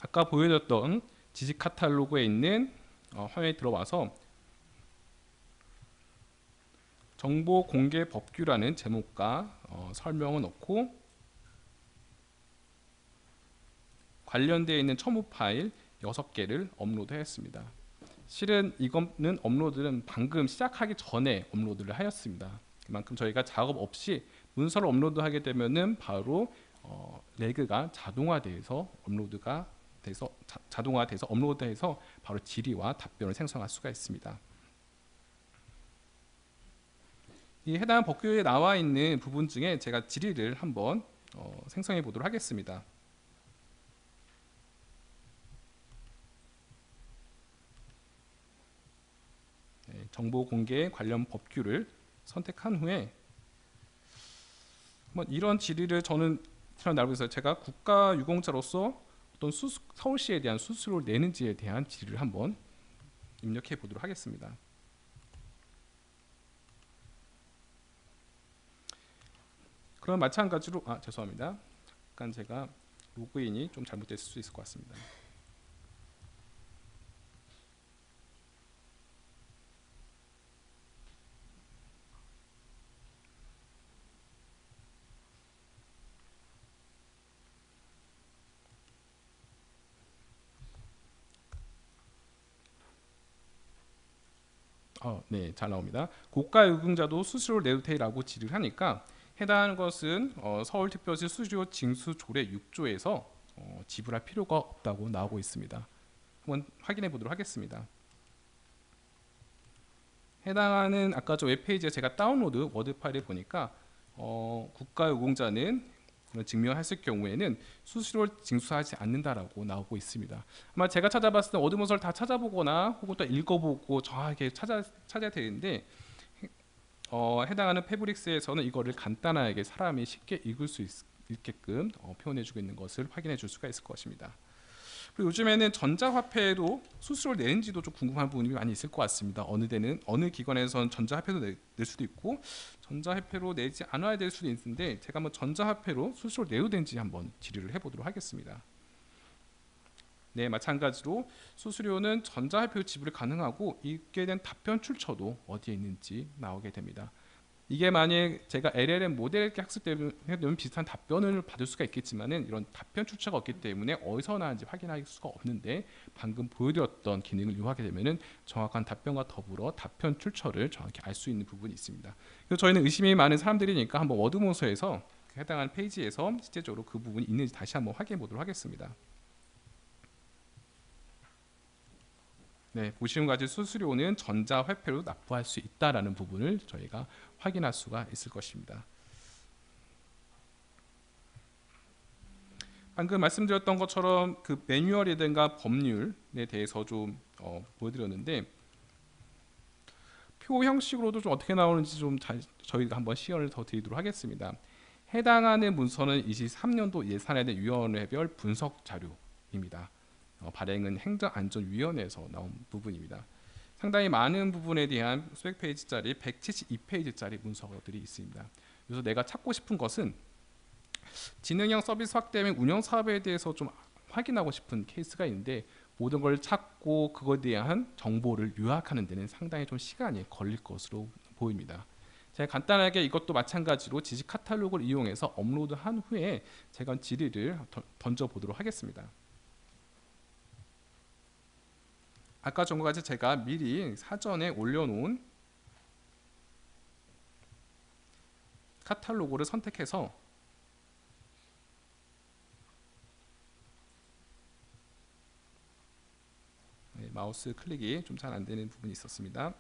아까 보여줬던 지식 카탈로그에 있는 화면에 들어와서 정보 공개 법규라는 제목과 설명을 넣고 관련되어 있는 첨부 파일 6개를 업로드했습니다. 실은 이거는 업로드는 방금 시작하기 전에 업로드를 하였습니다. 그만큼 저희가 작업 없이 문서를 업로드하게 되면은 바로 레그가 자동화돼서 자동화돼서 업로드해서 바로 질의와 답변을 생성할 수가 있습니다. 이 해당 법규에 나와 있는 부분 중에 제가 질의를 한번 생성해 보도록 하겠습니다. 정보 공개 관련 법규를 선택한 후에 이런 질의를 저는 나오면서 제가 국가 유공자로서 어떤 서울시에 대한 수수료를 내는지에 대한 질의를 한번 입력해 보도록 하겠습니다. 그럼 마찬가지로 죄송합니다. 잠깐 제가 로그인이 좀 잘못됐을 수 있을 것 같습니다. 네, 잘 나옵니다. 고가 유증자도 수수료를 내도 돼라고 질의를 하니까 해당하는 것은 서울특별시 수수료 징수 조례 6조에서 지불할 필요가 없다고 나오고 있습니다. 한번 확인해 보도록 하겠습니다. 해당하는 아까 저 웹페이지에 제가 다운로드 워드 파일을 보니까 국가 유공자는 증명했을 경우에는 수수료를 징수하지 않는다라고 나오고 있습니다. 아마 제가 찾아봤을 때 어드 문서를 다 찾아보거나 혹은 또 읽어보고 정확하게 찾아야 되는데 해당하는 패브릭스에서는 이거를 간단하게 사람이 쉽게 읽을 수 있게끔 표현해주고 있는 것을 확인해 줄 수가 있을 것입니다. 그리고 요즘에는 전자화폐로 수수료를 내는지도 좀 궁금한 부분이 많이 있을 것 같습니다. 어느 기관에서는 전자화폐도 낼 수도 있고 전자화폐로 내지 않아야 될 수도 있는데 제가 한번 전자화폐로 수수료를 내도 되는지 한번 질의를 해보도록 하겠습니다. 네, 마찬가지로 수수료는 전자화폐로 지불이 가능하고 이게 대한 답변 출처도 어디에 있는지 나오게 됩니다. 이게 만약 제가 LLM 모델 학습 때문에 비슷한 답변을 받을 수가 있겠지만은 이런 답변 출처가 없기 때문에 어디서 나왔는지 확인할 수가 없는데 방금 보여드렸던 기능을 이용하게 되면은 정확한 답변과 더불어 답변 출처를 정확히 알 수 있는 부분이 있습니다. 그래서 저희는 의심이 많은 사람들이니까 한번 워드문서에서 해당하는 페이지에서 실제적으로 그 부분이 있는지 다시 한번 확인해 보도록 하겠습니다. 네, 보시는 같이 수수료는 전자화폐로 납부할 수 있다라는 부분을 저희가 확인할 수가 있을 것입니다. 방금 말씀드렸던 것처럼 그 매뉴얼이든가 법률에 대해서 좀 보여드렸는데 표 형식으로도 좀 어떻게 나오는지 좀 저희가 한번 시연을 더 드리도록 하겠습니다. 해당하는 문서는 23년도 예산안위원회별 분석 자료입니다. 발행은 행정안전위원회에서 나온 부분입니다. 상당히 많은 부분에 대한 수백 페이지짜리 172페이지짜리 문서들이 있습니다. 그래서 내가 찾고 싶은 것은 지능형 서비스 확대 및 운영 사업에 대해서 좀 확인하고 싶은 케이스가 있는데 모든 걸 찾고 그거에 대한 정보를 요약하는 데는 상당히 좀 시간이 걸릴 것으로 보입니다. 제가 간단하게 이것도 마찬가지로 지식 카탈로그를 이용해서 업로드한 후에 제가 질의를 던져 보도록 하겠습니다. 아까 전과 같이 제가 미리 사전에 올려놓은 카탈로그를 선택해서 마우스 클릭이 좀 잘 안되는 부분이 있었습니다.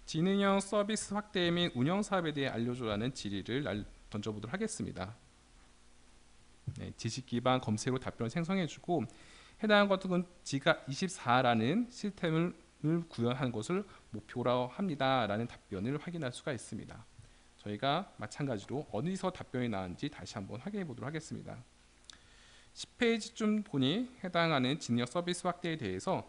지능형 서비스 확대 및 운영 사업에 대해 알려줘라는 질의를 던져보도록 하겠습니다. 지식 기반 검색으로 답변을 생성해주고 해당 것은 지가24라는 시스템을 구현하는 것을 목표로 합니다 라는 답변을 확인할 수가 있습니다. 저희가 마찬가지로 어디서 답변이 나왔는지 다시 한번 확인해 보도록 하겠습니다. 10페이지쯤 보니 해당하는 지능형 서비스 확대에 대해서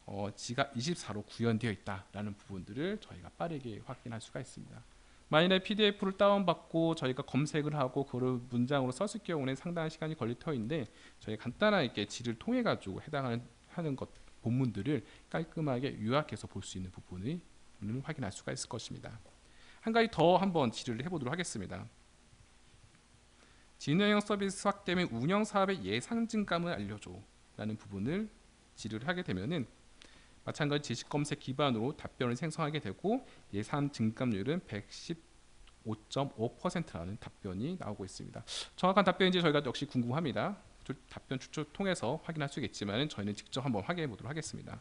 지가24로 구현되어 있다라는 부분들을 저희가 빠르게 확인할 수가 있습니다. 만일에 PDF를 다운받고 저희가 검색을 하고 그걸 문장으로 썼을 경우는 상당한 시간이 걸릴 터인데 저희 간단하게 질을 통해 가지고 해당하는 본문들을 깔끔하게 요약해서 볼 수 있는 부분을 확인할 수가 있을 것입니다. 한 가지 더 한번 질의를 해보도록 하겠습니다. 지능형 서비스 확대 및 운영 사업의 예상 증감을 알려줘 라는 부분을 질의를 하게 되면은 마찬가지 지식 검색 기반으로 답변을 생성하게 되고 예상 증감률은 115.5%라는 답변이 나오고 있습니다. 정확한 답변인지 저희가 역시 궁금합니다. 답변 추출 통해서 확인할 수 있겠지만 저희는 직접 한번 확인해 보도록 하겠습니다.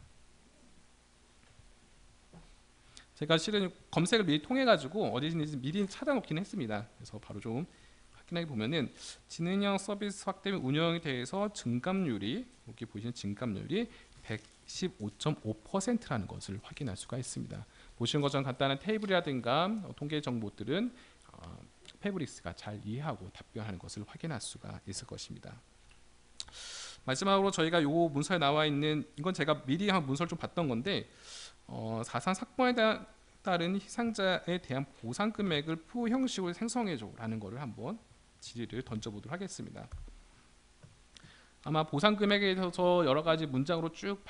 제가 실은 검색을 미리 통해 가지고 어디 있는지 미리 찾아놓긴 했습니다. 그래서 바로 좀 확인해 보면은 지능형 서비스 확대 및 운영에 대해서 증감률이 여기 보시는 증감률이 115.5%라는 것을 확인할 수가 있습니다. 보시는 것처럼 간단한 테이블이라든가 통계 정보들은 패브릭스가 잘 이해하고 답변하는 것을 확인할 수가 있을 것입니다. 마지막으로 저희가 요 문서에 나와 있는 이건 제가 미리 한 문서를 좀 봤던 건데 사상 사건에 따른 희생자에 대한 보상 금액을 표 형식으로 생성해줘라는 것을 한번 질의를 던져보도록 하겠습니다. 아마 보상 금액에 대해서 여러 가지 문장으로 쭉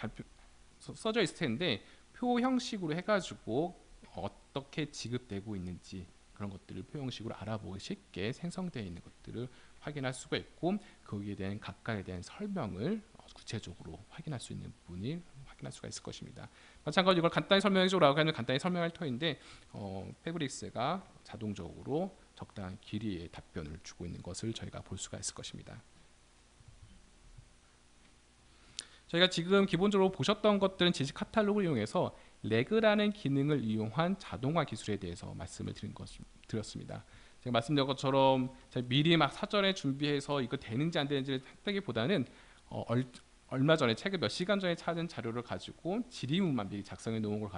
써져 있을 텐데 표 형식으로 해가지고 어떻게 지급되고 있는지 그런 것들을 표 형식으로 알아보기 쉽게 생성되어 있는 것들을 확인할 수가 있고 거기에 대한 각각에 대한 설명을 구체적으로 확인할 수 있는 부분이 확인할 수가 있을 것입니다. 마찬가지로 이걸 간단히 설명해줘라고 하면 간단히 설명할 터인데 패브릭스가 자동적으로 적당한 길이의 답변을 주고 있는 것을 저희가 볼 수가 있을 것입니다. 저희가 지금 기본적으로 보셨던 것들은 지식 카탈로그를 이용해서 레그라는 기능을 이용한 자동화 기술에 대해서 말씀을 드렸습니다. 제가 말씀드린 것처럼 미리 막 사전에 준비해서 이거 되는지 안 되는지를 했다기보다는 얼마 전에 최근 몇 시간 전에 찾은 자료를 가지고 질의문만 미리 작성해 놓은 걸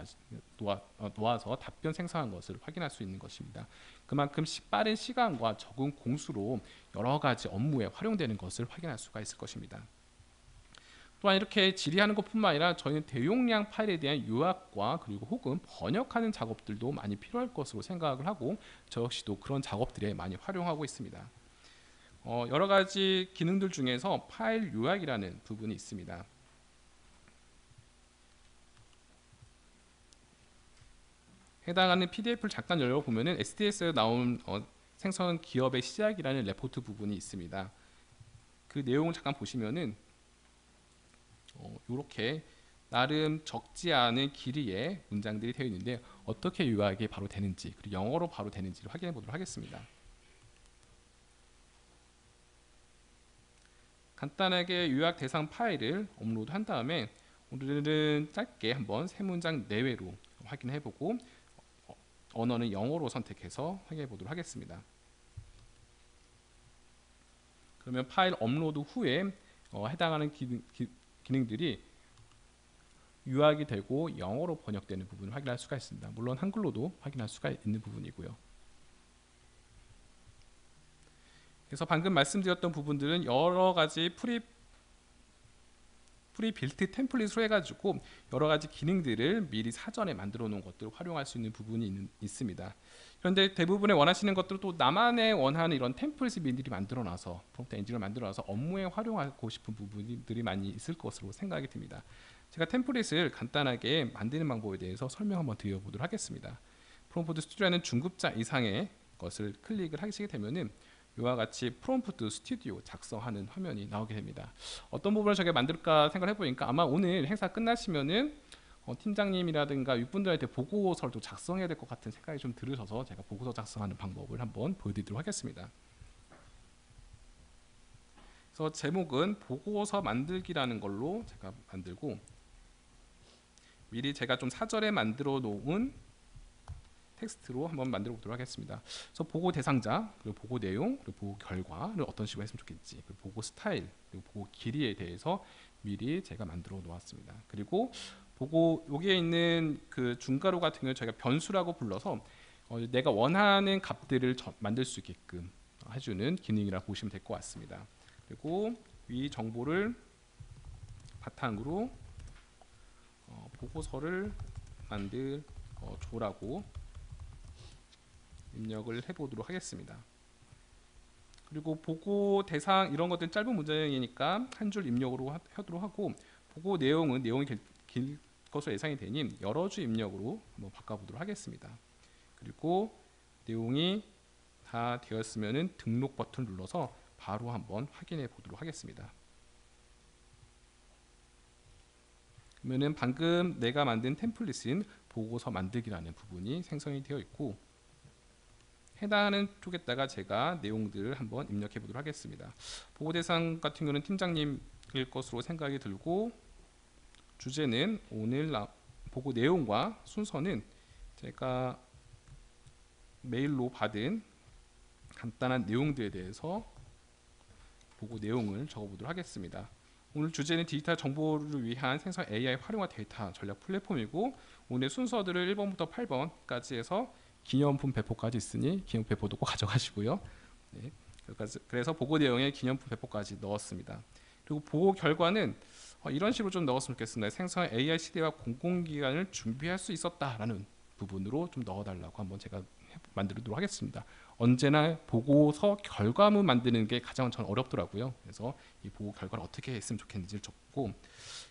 놓아서 답변 생성한 것을 확인할 수 있는 것입니다. 그만큼 빠른 시간과 적은 공수로 여러 가지 업무에 활용되는 것을 확인할 수가 있을 것입니다. 또한 이렇게 질의하는 것뿐만 아니라 저희는 대용량 파일에 대한 요약과 그리고 혹은 번역하는 작업들도 많이 필요할 것으로 생각을 하고 저 역시도 그런 작업들에 많이 활용하고 있습니다. 여러 가지 기능들 중에서 파일 요약이라는 부분이 있습니다. 해당하는 PDF를 잠깐 열어보면 SDS에 나온 생성 기업의 시작이라는 레포트 부분이 있습니다. 그 내용을 잠깐 보시면은 이렇게 나름 적지 않은 길이의 문장들이 되어 있는데 어떻게 요약이 바로 되는지 그리고 영어로 바로 되는지를 확인해 보도록 하겠습니다. 간단하게 요약 대상 파일을 업로드한 다음에 오늘은 짧게 한번 세 문장 내외로 확인해 보고 언어는 영어로 선택해서 확인해 보도록 하겠습니다. 그러면 파일 업로드 후에 해당하는 기능들이 요약이 되고 영어로 번역되는 부분을 확인할 수가 있습니다. 물론 한글로도 확인할 수가 있는 부분이고요. 그래서 방금 말씀드렸던 부분들은 여러 가지 프리빌트 템플릿으로 해가지고 여러 가지 기능들을 미리 사전에 만들어 놓은 것들을 활용할 수 있는 부분이 있습니다. 그런데 대부분의 원하시는 것들은 또 나만의 원하는 이런 템플릿을 미리 만들어 놔서 프롬프트 엔진을 만들어 놔서 업무에 활용하고 싶은 부분들이 많이 있을 것으로 생각이 듭니다. 제가 템플릿을 간단하게 만드는 방법에 대해서 설명 한번 드려보도록 하겠습니다. 프롬프트 스튜디오는 중급자 이상의 것을 클릭을 하시게 되면은 이와 같이 프롬프트 스튜디오 작성하는 화면이 나오게 됩니다. 어떤 부분을 저게 만들까 생각을 해보니까 아마 오늘 행사 끝나시면은 팀장님이라든가 윗분들한테 보고서를 또 작성해야 될 것 같은 생각이 좀 들으셔서 제가 보고서 작성하는 방법을 한번 보여드리도록 하겠습니다. 그래서 제목은 보고서 만들기라는 걸로 제가 만들고 미리 제가 좀 사전에 만들어 놓은 텍스트로 한번 만들어 보도록 하겠습니다. 그래서 보고 대상자, 그리고 보고 내용, 그리고 보고 결과를 어떤 식으로 했으면 좋겠지, 그리고 보고 스타일, 그리고 보고 길이에 대해서 미리 제가 만들어 놓았습니다. 그리고 보고 여기에 있는 그 중괄호 같은 경우 저희가 변수라고 불러서 내가 원하는 값들을 만들 수 있게끔 해주는 기능이라고 보시면 될 것 같습니다. 그리고 이 정보를 바탕으로 보고서를 만들 줘라고 입력을 해보도록 하겠습니다. 그리고 보고 대상 이런 것들은 짧은 문장이니까 한 줄 입력으로 하도록 하고, 보고 내용은 내용이 길 것으로 예상이 되니 여러 줄 입력으로 한번 바꿔보도록 하겠습니다. 그리고 내용이 다 되었으면은 등록 버튼 눌러서 바로 한번 확인해 보도록 하겠습니다. 그러면은 방금 내가 만든 템플릿인 보고서 만들기라는 부분이 생성이 되어 있고, 해당하는 쪽에다가 제가 내용들을 한번 입력해 보도록 하겠습니다. 보고 대상 같은 경우는 팀장님일 것으로 생각이 들고, 주제는 오늘 보고 내용과 순서는 제가 메일로 받은 간단한 내용들에 대해서 보고 내용을 적어보도록 하겠습니다. 오늘 주제는 디지털 정보를 위한 생성 AI 활용화 데이터 전략 플랫폼이고, 오늘 순서들을 1번부터 8번까지 해서 기념품 배포까지 있으니 기념품 배포도 꼭 가져가시고요. 네, 그래서 보고 내용에 기념품 배포까지 넣었습니다. 그리고 보고 결과는 이런 식으로 좀 넣었으면 좋겠습니다. 생성 AI 시대와 공공기관을 준비할 수 있었다라는 부분으로 좀 넣어달라고 한번 제가 만들도록 하겠습니다. 언제나 보고서 결과물 만드는 게 가장 저는 어렵더라고요. 그래서 이 보고 결과를 어떻게 했으면 좋겠는지를 적고,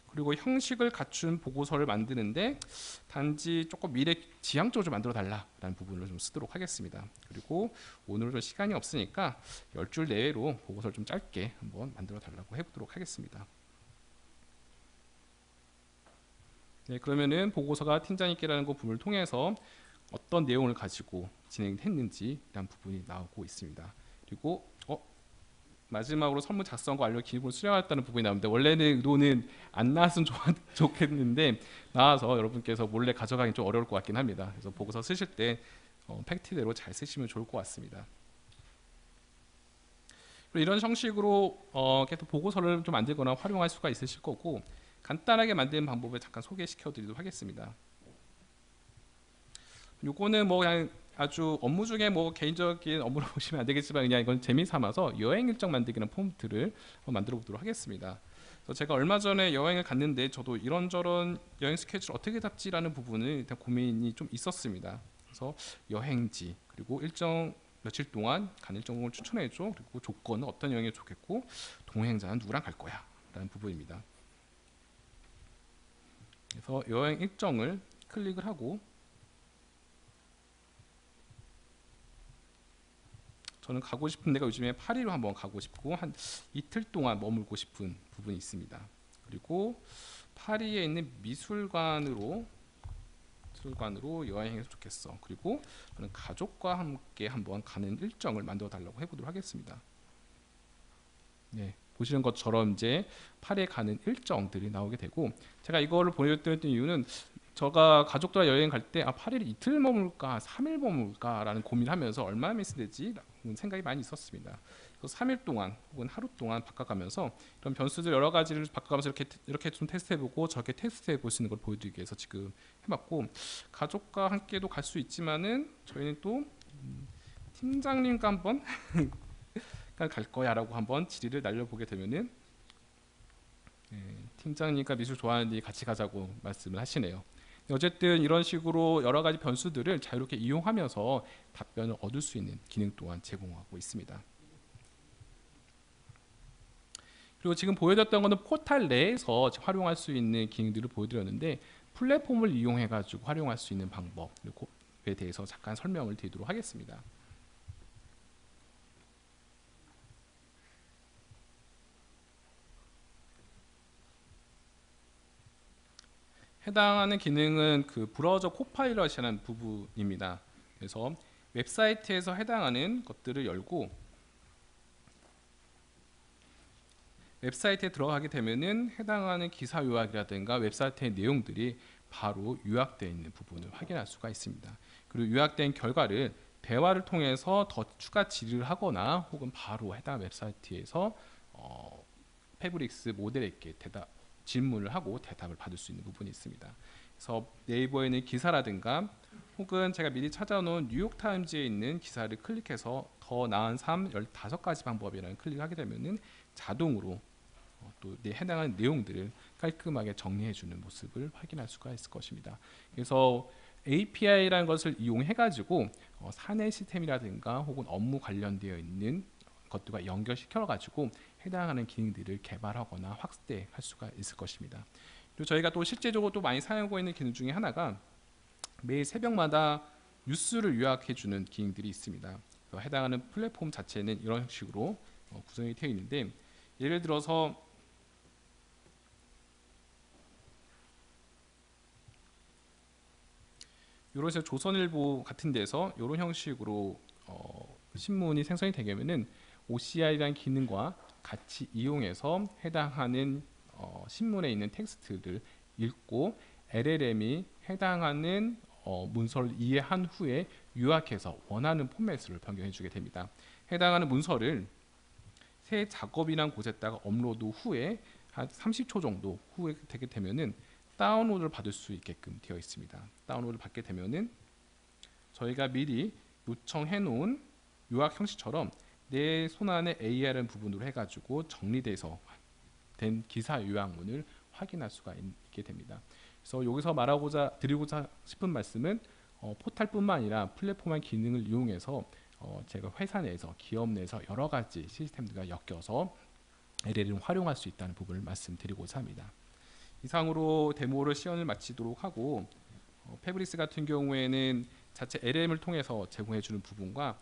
그리고 형식을 갖춘 보고서를 만드는데 단지 조금 미래 지향적으로 좀 만들어 달라라는 부분을 좀 쓰도록 하겠습니다. 그리고 오늘은 시간이 없으니까 10줄 내외로 보고서를 좀 짧게 한번 만들어 달라고 해보도록 하겠습니다. 네, 그러면은 보고서가 팀장님께라는 그 부분을 통해서 어떤 내용을 가지고 진행했는지라는 부분이 나오고 있습니다. 그리고 마지막으로 설문 작성과 완료 기록을 수령했다는 부분이 나오는데, 원래는 의도는 안 나왔으면 좋겠는데 나와서 여러분께서 몰래 가져가기 좀 어려울 것 같긴 합니다. 그래서 보고서 쓰실 때 팩트대로 잘 쓰시면 좋을 것 같습니다. 그리고 이런 형식으로 계속 보고서를 좀 만들거나 활용할 수가 있으실 거고, 간단하게 만드는 방법을 잠깐 소개시켜 드리도록 하겠습니다. 요거는 뭐 그냥 아주 업무 중에 뭐 개인적인 업무로 보시면 안 되겠지만 그냥 이건 재미 삼아서 여행 일정 만들기라는 폼트를 만들어 보도록 하겠습니다. 그래서 제가 얼마 전에 여행을 갔는데 저도 이런저런 여행 스케줄 어떻게 잡지라는 부분을 일단 고민이 좀 있었습니다. 그래서 여행지, 그리고 일정 며칠 동안 간 일정을 추천해줘, 그리고 조건은 어떤 여행이 좋겠고 동행자는 누구랑 갈 거야 라는 부분입니다. 그래서 여행 일정을 클릭을 하고, 저는 가고 싶은 데가 요즘에 파리로 한번 가고 싶고 한 이틀 동안 머물고 싶은 부분이 있습니다. 그리고 파리에 있는 미술관으로 여행해서 좋겠어. 그리고 저는 가족과 함께 한번 가는 일정을 만들어 달라고 해보도록 하겠습니다. 네, 보시는 것처럼 이제 파리에 가는 일정들이 나오게 되고, 제가 이거를 보여드렸던 이유는 제가 가족들과 여행 갈 때 파리를 이틀 머물까 3일 머물까 라는 고민을 하면서 얼마나 있어야 되지 라는 생각이 많이 있었습니다. 그래서 3일 동안 혹은 하루 동안 바꿔가면서 이런 변수들 여러 가지를 바꿔가면서 이렇게 좀 테스트해보고 저렇게 테스트해볼 수 있는 걸 보여드리기 위해서 지금 해봤고, 가족과 함께도 갈 수 있지만은 저희는 또 팀장님과 한번 갈 거야 라고 한번 질의를 날려보게 되면은 팀장님과 미술 좋아하는데 같이 가자고 말씀을 하시네요. 어쨌든 이런 식으로 여러 가지 변수들을 자유롭게 이용하면서 답변을 얻을 수 있는 기능 또한 제공하고 있습니다. 그리고 지금 보여줬던 것은 포탈 내에서 활용할 수 있는 기능들을 보여드렸는데 플랫폼을 이용해 가지고 활용할 수 있는 방법에 대해서 잠깐 설명을 드리도록 하겠습니다. 해당하는 기능은 그 브라우저 코파일럿이라는 부분입니다. 그래서 웹사이트에서 해당하는 것들을 열고 웹사이트에 들어가게 되면은 해당하는 기사 요약이라든가 웹사이트의 내용들이 바로 요약되어 있는 부분을 확인할 수가 있습니다. 그리고 요약된 결과를 대화를 통해서 더 추가 질의를 하거나 혹은 바로 해당 웹사이트에서 패브릭스 모델에게 질문을 하고 대답을 받을 수 있는 부분이 있습니다. 그래서 네이버에 있는 기사라든가 혹은 제가 미리 찾아놓은 뉴욕타임즈에 있는 기사를 클릭해서 더 나은 삶 15가지 방법이라는 클릭을 하게 되면은 자동으로 또 해당하는 내용들을 깔끔하게 정리해주는 모습을 확인할 수가 있을 것입니다. 그래서 API라는 것을 이용해 가지고 사내 시스템이라든가 혹은 업무 관련되어 있는 것들과 연결시켜 가지고 해당하는 기능들을 개발하거나 확대할 수가 있을 것입니다. 그리고 저희가 또 실제적으로 또 많이 사용하고 있는 기능 중에 하나가 매일 새벽마다 뉴스를 요약해주는 기능들이 있습니다. 해당하는 플랫폼 자체는 이런 식으로 구성이 되어 있는데 예를 들어서 이런 식으로 조선일보 같은 데서 이런 형식으로 신문이 생성이 되려면은 OCR이라는 기능과 같이 이용해서 해당하는 신문에 있는 텍스트를 읽고 LLM이 해당하는 문서를 이해한 후에 요약해서 원하는 포맷으로 변경해 주게 됩니다. 해당하는 문서를 새 작업이란 곳에다가 업로드 후에 한 30초 정도 후에 되게 되면은 다운로드를 받을 수 있게끔 되어 있습니다. 다운로드를 받게 되면은 저희가 미리 요청해 놓은 요약 형식처럼 내 손안에 AI라는 부분으로 해가지고 정리돼서 된 기사 요약문을 확인할 수가 있게 됩니다. 그래서 여기서 드리고자 싶은 말씀은 포탈뿐만 아니라 플랫폼의 기능을 이용해서 제가 회사 내에서 기업 내에서 여러 가지 시스템들과 엮여서 LLM을 활용할 수 있다는 부분을 말씀드리고자 합니다. 이상으로 데모를 시연을 마치도록 하고 패브릭스 같은 경우에는 자체 LLM을 통해서 제공해주는 부분과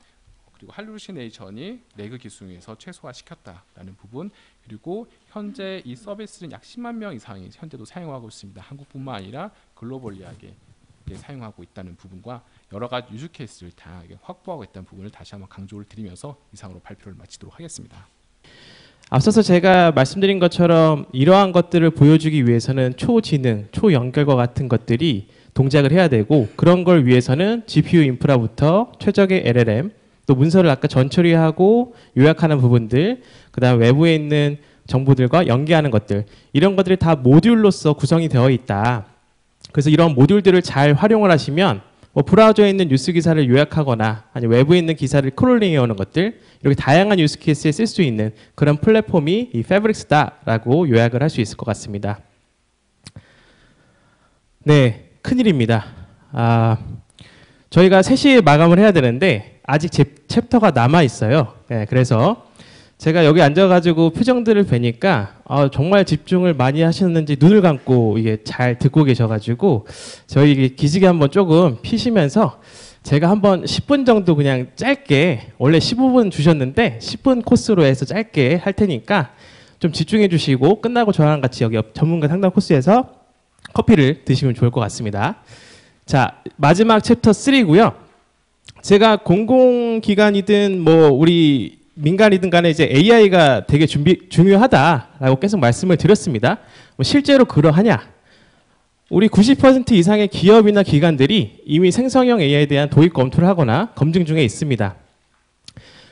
그리고 할루시네이션이 레그 기술에서 최소화시켰다라는 부분 그리고 현재 이 서비스는 약 10만 명 이상이 현재도 사용하고 있습니다. 한국뿐만 아니라 글로벌리하게 사용하고 있다는 부분과 여러 가지 유즈 케이스를 다양하게 확보하고 있다는 부분을 다시 한번 강조를 드리면서 이상으로 발표를 마치도록 하겠습니다. 앞서서 제가 말씀드린 것처럼 이러한 것들을 보여주기 위해서는 초지능, 초연결과 같은 것들이 동작을 해야 되고 그런 걸 위해서는 GPU 인프라부터 최적의 LLM 또 문서를 아까 전처리하고 요약하는 부분들 그다음 외부에 있는 정보들과 연계하는 것들 이런 것들이 다 모듈로서 구성이 되어 있다. 그래서 이런 모듈들을 잘 활용을 하시면 브라우저에 있는 뉴스 기사를 요약하거나 아니면 외부에 있는 기사를 크롤링해 오는 것들 이렇게 다양한 유스 케이스에 쓸 수 있는 그런 플랫폼이 이 패브릭스다라고 요약을 할 수 있을 것 같습니다. 네, 큰일입니다. 저희가 3시에 마감을 해야 되는데 아직 챕터가 남아 있어요. 네, 그래서 제가 여기 앉아가지고 표정들을 뵈니까 정말 집중을 많이 하셨는지 눈을 감고 이게 잘 듣고 계셔가지고 저희 기지개 한번 조금 피시면서 제가 한번 10분 정도 그냥 짧게 원래 15분 주셨는데 10분 코스로 해서 짧게 할 테니까 좀 집중해 주시고 끝나고 저랑 같이 여기 전문가 상담 코스에서 커피를 드시면 좋을 것 같습니다. 자, 마지막 챕터 3고요. 제가 공공기관이든 우리 민간이든 간에 이제 AI가 되게 중요하다라고 계속 말씀을 드렸습니다. 실제로 그러하냐? 우리 90% 이상의 기업이나 기관들이 이미 생성형 AI에 대한 도입 검토를 하거나 검증 중에 있습니다.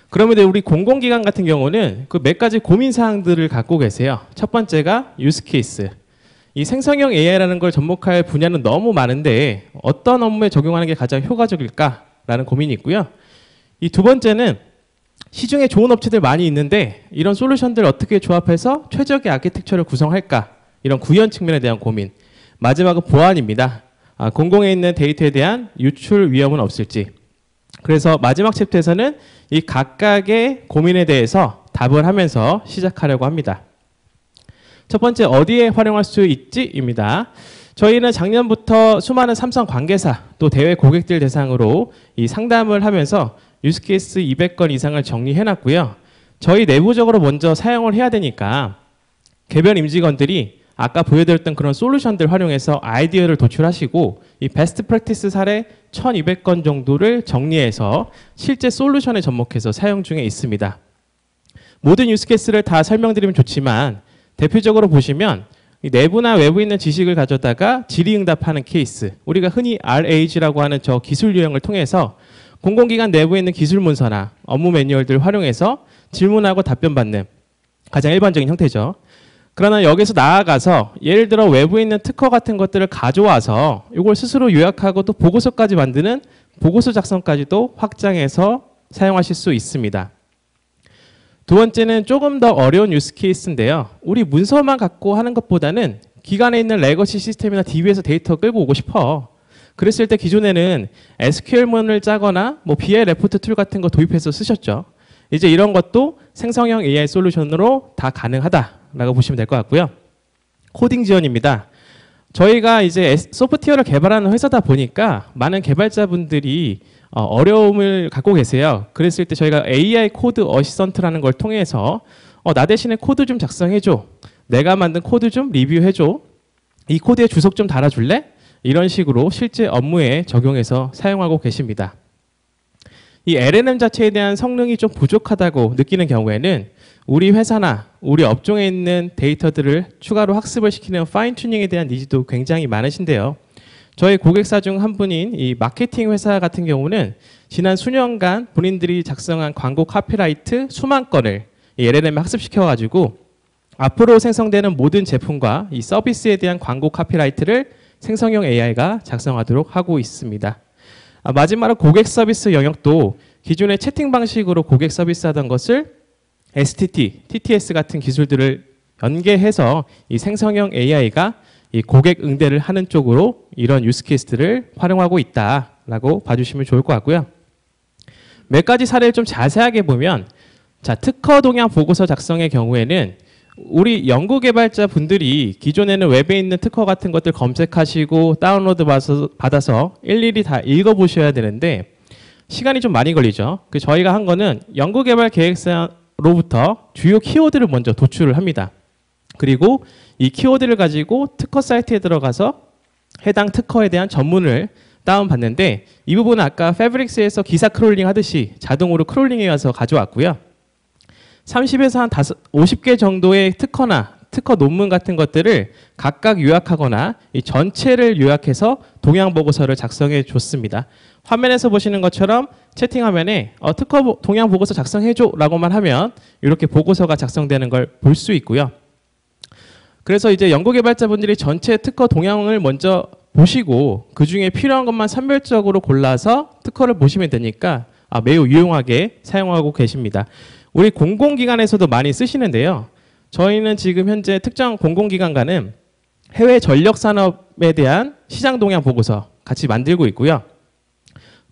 그러면 우리 공공기관 같은 경우는 그 몇 가지 고민 사항들을 갖고 계세요. 첫 번째가 유스 케이스. 이 생성형 AI라는 걸 접목할 분야는 너무 많은데 어떤 업무에 적용하는 게 가장 효과적일까라는 고민이 있고요. 이 두 번째는 시중에 좋은 업체들 많이 있는데 이런 솔루션들 어떻게 조합해서 최적의 아키텍처를 구성할까? 이런 구현 측면에 대한 고민. 마지막은 보안입니다. 공공에 있는 데이터에 대한 유출 위험은 없을지. 그래서 마지막 챕터에서는 이 각각의 고민에 대해서 답을 하면서 시작하려고 합니다. 첫 번째, 어디에 활용할 수 있지?입니다. 저희는 작년부터 수많은 삼성 관계사 또 대외 고객들 대상으로 이 상담을 하면서 유스케이스 200건 이상을 정리해놨고요. 저희 내부적으로 먼저 사용을 해야 되니까 개별 임직원들이 아까 보여드렸던 그런 솔루션들 활용해서 아이디어를 도출하시고 이 베스트 프랙티스 사례 1200건 정도를 정리해서 실제 솔루션에 접목해서 사용 중에 있습니다. 모든 유스케이스를 다 설명드리면 좋지만 대표적으로 보시면 이 내부나 외부에 있는 지식을 가져다가 질의응답하는 케이스, 우리가 흔히 RAG라고 하는 저 기술 유형을 통해서 공공기관 내부에 있는 기술 문서나 업무 매뉴얼들을 활용해서 질문하고 답변받는 가장 일반적인 형태죠. 그러나 여기서 나아가서 예를 들어 외부에 있는 특허 같은 것들을 가져와서 이걸 스스로 요약하고 또 보고서까지 만드는 보고서 작성까지도 확장해서 사용하실 수 있습니다. 두 번째는 조금 더 어려운 유스 케이스인데요. 우리 문서만 갖고 하는 것보다는 기관에 있는 레거시 시스템이나 DB에서 데이터 끌고 오고 싶어. 그랬을 때 기존에는 SQL문을 짜거나 뭐 BI 레포트 툴 같은 거 도입해서 쓰셨죠. 이제 이런 것도 생성형 AI 솔루션으로 다 가능하다라고 보시면 될 것 같고요. 코딩 지원입니다. 저희가 이제 소프트웨어를 개발하는 회사다 보니까 많은 개발자분들이 어려움을 갖고 계세요. 그랬을 때 저희가 AI 코드 어시스턴트라는 걸 통해서 나 대신에 코드 좀 작성해줘. 내가 만든 코드 좀 리뷰해줘. 이 코드에 주석 좀 달아줄래? 이런 식으로 실제 업무에 적용해서 사용하고 계십니다. 이 LLM 자체에 대한 성능이 좀 부족하다고 느끼는 경우에는 우리 회사나 우리 업종에 있는 데이터들을 추가로 학습을 시키는 파인 튜닝에 대한 니즈도 굉장히 많으신데요. 저희 고객사 중 한 분인 이 마케팅 회사 같은 경우는 지난 수년간 본인들이 작성한 광고 카피라이트 수만 건을 이 LLM에 학습시켜가지고 앞으로 생성되는 모든 제품과 이 서비스에 대한 광고 카피라이트를 생성형 AI가 작성하도록 하고 있습니다. 마지막으로 고객 서비스 영역도 기존의 채팅 방식으로 고객 서비스 하던 것을 STT, TTS 같은 기술들을 연계해서 이 생성형 AI가 이 고객 응대를 하는 쪽으로 이런 유스케이스들을 활용하고 있다라고 봐주시면 좋을 것 같고요. 몇 가지 사례를 좀 자세하게 보면, 자, 특허 동향 보고서 작성의 경우에는 우리 연구 개발자 분들이 기존에는 웹에 있는 특허 같은 것들 검색하시고 다운로드 받아서 일일이 다 읽어보셔야 되는데 시간이 좀 많이 걸리죠. 저희가 한 거는 연구 개발 계획서로부터 주요 키워드를 먼저 도출을 합니다. 그리고 이 키워드를 가지고 특허 사이트에 들어가서 해당 특허에 대한 전문을 다운받는데 이 부분은 아까 패브릭스에서 기사 크롤링 하듯이 자동으로 크롤링해 와서 가져왔고요. 30에서 한 50개 정도의 특허나 특허 논문 같은 것들을 각각 요약하거나 이 전체를 요약해서 동향 보고서를 작성해 줬습니다. 화면에서 보시는 것처럼 채팅 화면에 특허 동향 보고서 작성해 줘 라고만 하면 이렇게 보고서가 작성되는 걸 볼 수 있고요. 그래서 이제 연구개발자분들이 전체 특허 동향을 먼저 보시고 그 중에 필요한 것만 선별적으로 골라서 특허를 보시면 되니까 매우 유용하게 사용하고 계십니다. 우리 공공기관에서도 많이 쓰시는데요. 저희는 지금 현재 특정 공공기관과는 해외 전력산업에 대한 시장 동향 보고서 같이 만들고 있고요.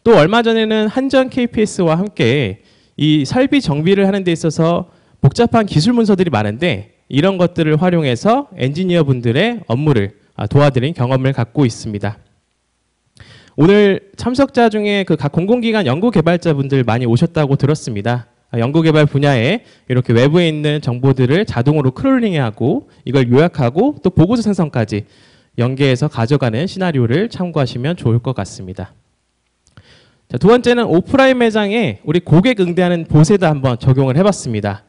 또 얼마 전에는 한전 KPS와 함께 이 설비 정비를 하는 데 있어서 복잡한 기술 문서들이 많은데 이런 것들을 활용해서 엔지니어 분들의 업무를 도와드린 경험을 갖고 있습니다. 오늘 참석자 중에 그 각 공공기관 연구개발자분들 많이 오셨다고 들었습니다. 연구개발 분야에 이렇게 외부에 있는 정보들을 자동으로 크롤링하고 이걸 요약하고 또 보고서 생성까지 연계해서 가져가는 시나리오를 참고하시면 좋을 것 같습니다. 자, 두 번째는 오프라인 매장에 우리 고객 응대하는 보세도 한번 적용을 해봤습니다.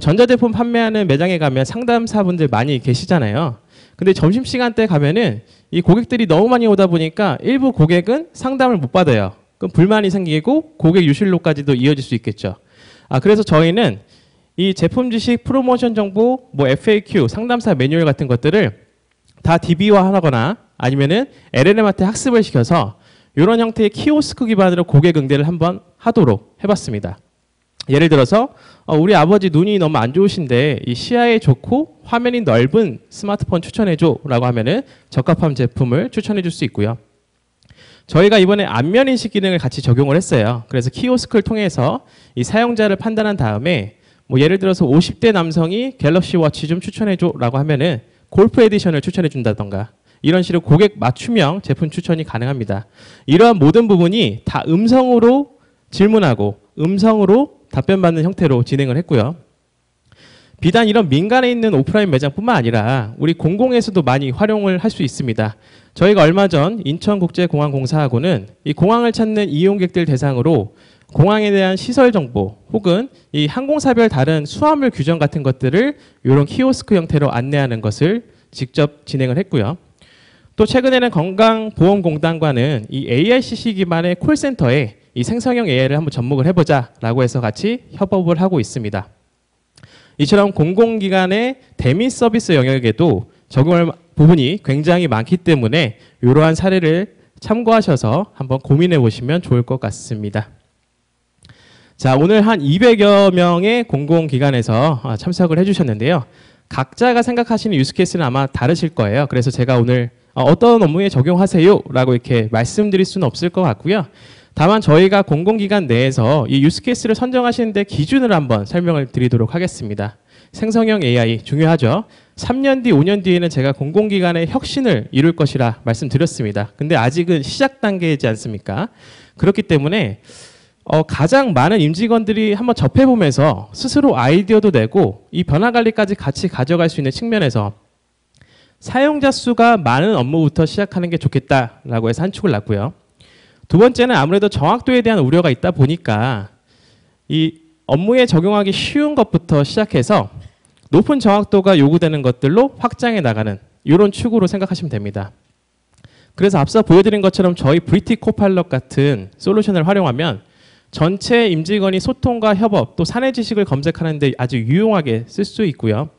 전자제품 판매하는 매장에 가면 상담사분들 많이 계시잖아요. 근데 점심시간 때 가면은 이 고객들이 너무 많이 오다 보니까 일부 고객은 상담을 못 받아요. 그럼 불만이 생기고 고객 유실로까지도 이어질 수 있겠죠. 그래서 저희는 이 제품 지식, 프로모션 정보, 뭐 FAQ, 상담사 매뉴얼 같은 것들을 다 DB화하거나 아니면은 LLM한테 학습을 시켜서 이런 형태의 키오스크 기반으로 고객 응대를 한번 하도록 해봤습니다. 예를 들어서 우리 아버지 눈이 너무 안 좋으신데 이 시야에 좋고 화면이 넓은 스마트폰 추천해줘라고 하면은 적합한 제품을 추천해줄 수 있고요. 저희가 이번에 안면 인식 기능을 같이 적용을 했어요. 그래서 키오스크를 통해서 이 사용자를 판단한 다음에 뭐 예를 들어서 50대 남성이 갤럭시 워치 좀 추천해줘라고 하면은 골프 에디션을 추천해준다던가 이런 식으로 고객 맞춤형 제품 추천이 가능합니다. 이러한 모든 부분이 다 음성으로 질문하고 음성으로 답변받는 형태로 진행을 했고요. 비단 이런 민간에 있는 오프라인 매장뿐만 아니라 우리 공공에서도 많이 활용을 할 수 있습니다. 저희가 얼마 전 인천국제공항공사하고는 이 공항을 찾는 이용객들 대상으로 공항에 대한 시설 정보 혹은 이 항공사별 다른 수화물 규정 같은 것들을 이런 키오스크 형태로 안내하는 것을 직접 진행을 했고요. 또 최근에는 건강보험공단과는 이 AICC 기반의 콜센터에 이 생성형 AI를 한번 접목을 해보자라고 해서 같이 협업을 하고 있습니다. 이처럼 공공기관의 대민 서비스 영역에도 적용할 부분이 굉장히 많기 때문에 이러한 사례를 참고하셔서 한번 고민해 보시면 좋을 것 같습니다. 자, 오늘 한 200여 명의 공공기관에서 참석을 해주셨는데요. 각자가 생각하시는 유스케이스는 아마 다르실 거예요. 그래서 제가 오늘 어떤 업무에 적용하세요 라고 이렇게 말씀드릴 수는 없을 것 같고요. 다만 저희가 공공기관 내에서 이 유스케이스를 선정하시는데 기준을 한번 설명을 드리도록 하겠습니다. 생성형 AI 중요하죠. 3년 뒤, 5년 뒤에는 제가 공공기관의 혁신을 이룰 것이라 말씀드렸습니다. 근데 아직은 시작 단계이지 않습니까? 그렇기 때문에 가장 많은 임직원들이 한번 접해보면서 스스로 아이디어도 내고 이 변화관리까지 같이 가져갈 수 있는 측면에서 사용자 수가 많은 업무부터 시작하는 게 좋겠다라고 해서 한 축을 놨고요. 두 번째는 아무래도 정확도에 대한 우려가 있다 보니까 이 업무에 적용하기 쉬운 것부터 시작해서 높은 정확도가 요구되는 것들로 확장해 나가는 이런 축으로 생각하시면 됩니다. 그래서 앞서 보여드린 것처럼 저희 브리티 코파일럿 같은 솔루션을 활용하면 전체 임직원이 소통과 협업 또 사내 지식을 검색하는 데 아주 유용하게 쓸 수 있고요.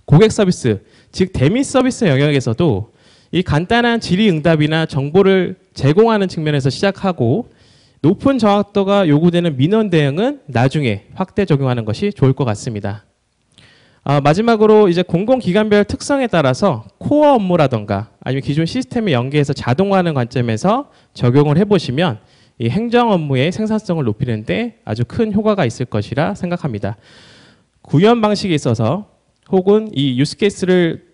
고객 서비스, 즉 대미 서비스 영역에서도 이 간단한 질의응답이나 정보를 제공하는 측면에서 시작하고 높은 정확도가 요구되는 민원 대응은 나중에 확대 적용하는 것이 좋을 것 같습니다. 마지막으로 이제 공공기관별 특성에 따라서 코어 업무라던가 아니면 기존 시스템에 연계해서 자동화하는 관점에서 적용을 해보시면 이 행정 업무의 생산성을 높이는데 아주 큰 효과가 있을 것이라 생각합니다. 구현 방식에 있어서 혹은 이 유스케이스를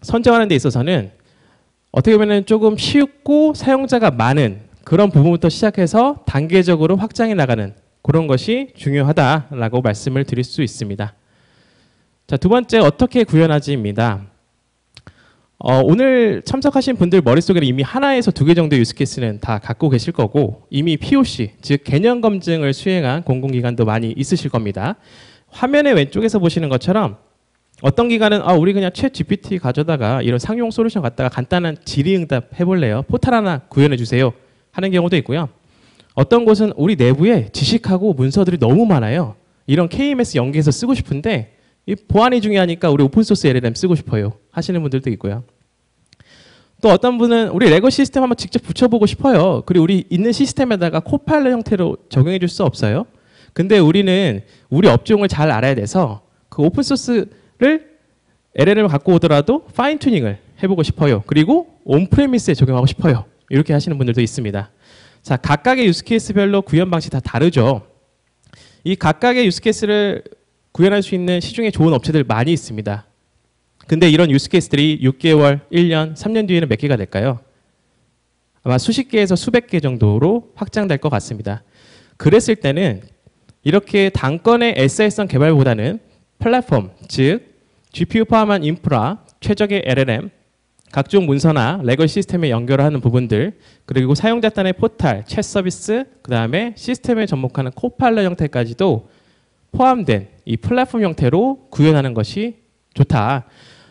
선정하는 데 있어서는 어떻게 보면 조금 쉽고 사용자가 많은 그런 부분부터 시작해서 단계적으로 확장해 나가는 그런 것이 중요하다라고 말씀을 드릴 수 있습니다. 자, 두 번째 어떻게 구현하지입니다. 오늘 참석하신 분들 머릿속에는 이미 하나에서 2개 정도의 유스케이스는 다 갖고 계실 거고 이미 POC, 즉 개념 검증을 수행한 공공기관도 많이 있으실 겁니다. 화면의 왼쪽에서 보시는 것처럼 어떤 기관은 우리 그냥 챗 GPT 가져다가 이런 상용 솔루션 갖다가 간단한 질의응답 해볼래요. 포탈 하나 구현해 주세요 하는 경우도 있고요. 어떤 곳은 우리 내부에 지식하고 문서들이 너무 많아요. 이런 KMS 연계해서 쓰고 싶은데 이 보안이 중요하니까 우리 오픈소스 LLM 쓰고 싶어요 하시는 분들도 있고요. 또 어떤 분은 우리 레거 시스템 한번 직접 붙여보고 싶어요. 그리고 우리 있는 시스템에다가 코파일럿 형태로 적용해 줄 수 없어요. 근데 우리는 우리 업종을 잘 알아야 돼서 그 오픈소스를 LLM을 갖고 오더라도 파인 튜닝을 해보고 싶어요. 그리고 온프레미스에 적용하고 싶어요. 이렇게 하시는 분들도 있습니다. 자, 각각의 유스케이스별로 구현 방식이 다 다르죠. 이 각각의 유스케이스를 구현할 수 있는 시중에 좋은 업체들 많이 있습니다. 근데 이런 유스케이스들이 6개월, 1년, 3년 뒤에는 몇 개가 될까요? 아마 수십 개에서 수백 개 정도로 확장될 것 같습니다. 그랬을 때는 이렇게 단건의 SI성 개발보다는 플랫폼, 즉 GPU 포함한 인프라, 최적의 LLM, 각종 문서나 레거 시스템에 연결하는 부분들, 그리고 사용자 단의 포탈, 챗 서비스, 그 다음에 시스템에 접목하는 코파일럿 형태까지도 포함된 이 플랫폼 형태로 구현하는 것이 좋다.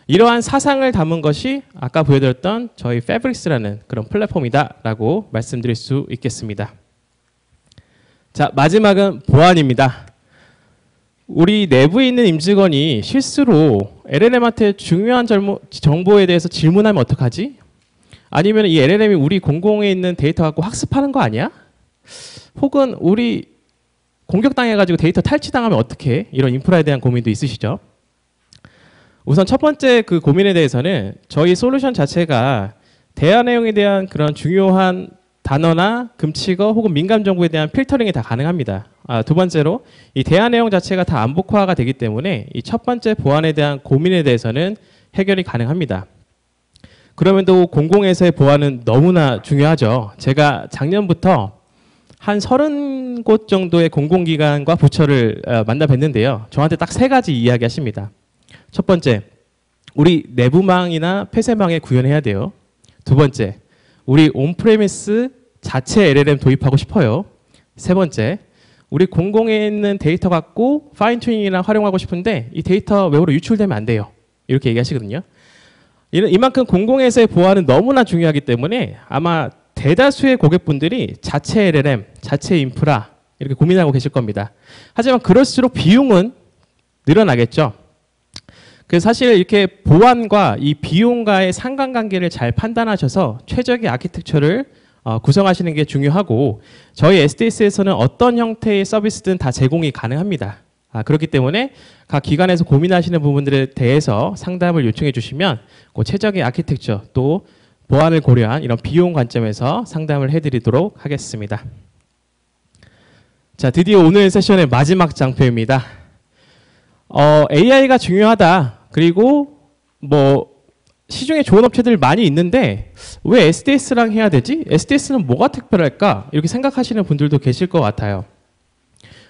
이러한 사상을 담은 것이 아까 보여드렸던 저희 패브릭스라는 그런 플랫폼이다라고 말씀드릴 수 있겠습니다. 자, 마지막은 보안입니다. 우리 내부에 있는 임직원이 실수로 LLM한테 중요한 정보에 대해서 질문하면 어떡하지? 아니면 이 LLM이 우리 공공에 있는 데이터 갖고 학습하는 거 아니야? 혹은 우리 공격당해가지고 데이터 탈취당하면 어떻게? 이런 인프라에 대한 고민도 있으시죠? 우선 첫 번째 그 고민에 대해서는 저희 솔루션 자체가 대화 내용에 대한 그런 중요한 단어나 금칙어 혹은 민감 정보에 대한 필터링이 다 가능합니다. 두 번째로 이 대화 내용 자체가 다 암복화가 되기 때문에 이 첫 번째 보안에 대한 고민에 대해서는 해결이 가능합니다. 그럼에도 공공에서의 보안은 너무나 중요하죠. 제가 작년부터 한 30곳 정도의 공공기관과 부처를 만나 뵀는데요. 저한테 딱 3가지 이야기하십니다. 첫 번째, 우리 내부망이나 폐쇄망에 구현해야 돼요. 두 번째, 우리 온프레미스 자체 LLM 도입하고 싶어요. 세 번째, 우리 공공에 있는 데이터 갖고 파인 튜닝이나 활용하고 싶은데 이 데이터 외부로 유출되면 안 돼요. 이렇게 얘기하시거든요. 이만큼 공공에서의 보안은 너무나 중요하기 때문에 아마 대다수의 고객분들이 자체 LLM, 자체 인프라 이렇게 고민하고 계실 겁니다. 하지만 그럴수록 비용은 늘어나겠죠. 그래서 사실 이렇게 보안과 이 비용과의 상관관계를 잘 판단하셔서 최적의 아키텍처를 구성하시는 게 중요하고 저희 SDS에서는 어떤 형태의 서비스든 다 제공이 가능합니다. 그렇기 때문에 각 기관에서 고민하시는 부분들에 대해서 상담을 요청해 주시면 그 최적의 아키텍처 또 보안을 고려한 이런 비용 관점에서 상담을 해드리도록 하겠습니다. 자, 드디어 오늘 세션의 마지막 장표입니다. AI가 중요하다. 그리고 뭐 시중에 좋은 업체들 많이 있는데 왜 SDS랑 해야 되지? SDS는 뭐가 특별할까? 이렇게 생각하시는 분들도 계실 것 같아요.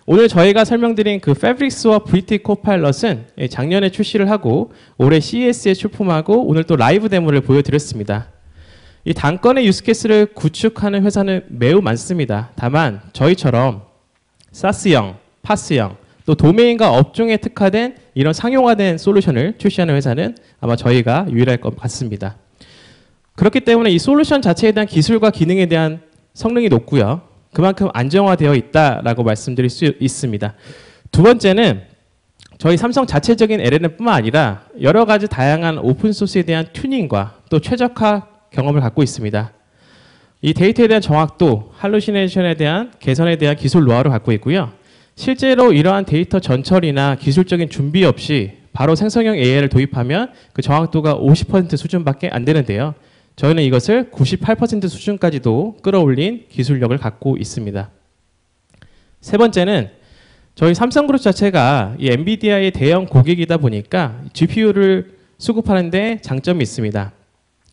오늘 저희가 설명드린 그 패브릭스와 브리티 코파일럿은 작년에 출시를 하고 올해 CES에 출품하고 오늘 또 라이브 데모를 보여드렸습니다. 이 단건의 유스케이스를 구축하는 회사는 매우 많습니다. 다만 저희처럼 사스형, 파스형, 또 도메인과 업종에 특화된 이런 상용화된 솔루션을 출시하는 회사는 아마 저희가 유일할 것 같습니다. 그렇기 때문에 이 솔루션 자체에 대한 기술과 기능에 대한 성능이 높고요. 그만큼 안정화되어 있다라고 말씀드릴 수 있습니다. 두 번째는 저희 삼성 자체적인 LLM뿐만 아니라 여러 가지 다양한 오픈소스에 대한 튜닝과 또 최적화 경험을 갖고 있습니다. 이 데이터에 대한 정확도, 할루시네이션에 대한 개선에 대한 기술 노하우를 갖고 있고요. 실제로 이러한 데이터 전처리나 기술적인 준비 없이 바로 생성형 AI를 도입하면 그 정확도가 50% 수준밖에 안 되는데요. 저희는 이것을 98% 수준까지도 끌어올린 기술력을 갖고 있습니다. 세 번째는 저희 삼성그룹 자체가 이 엔비디아의 대형 고객이다 보니까 GPU를 수급하는 데 장점이 있습니다.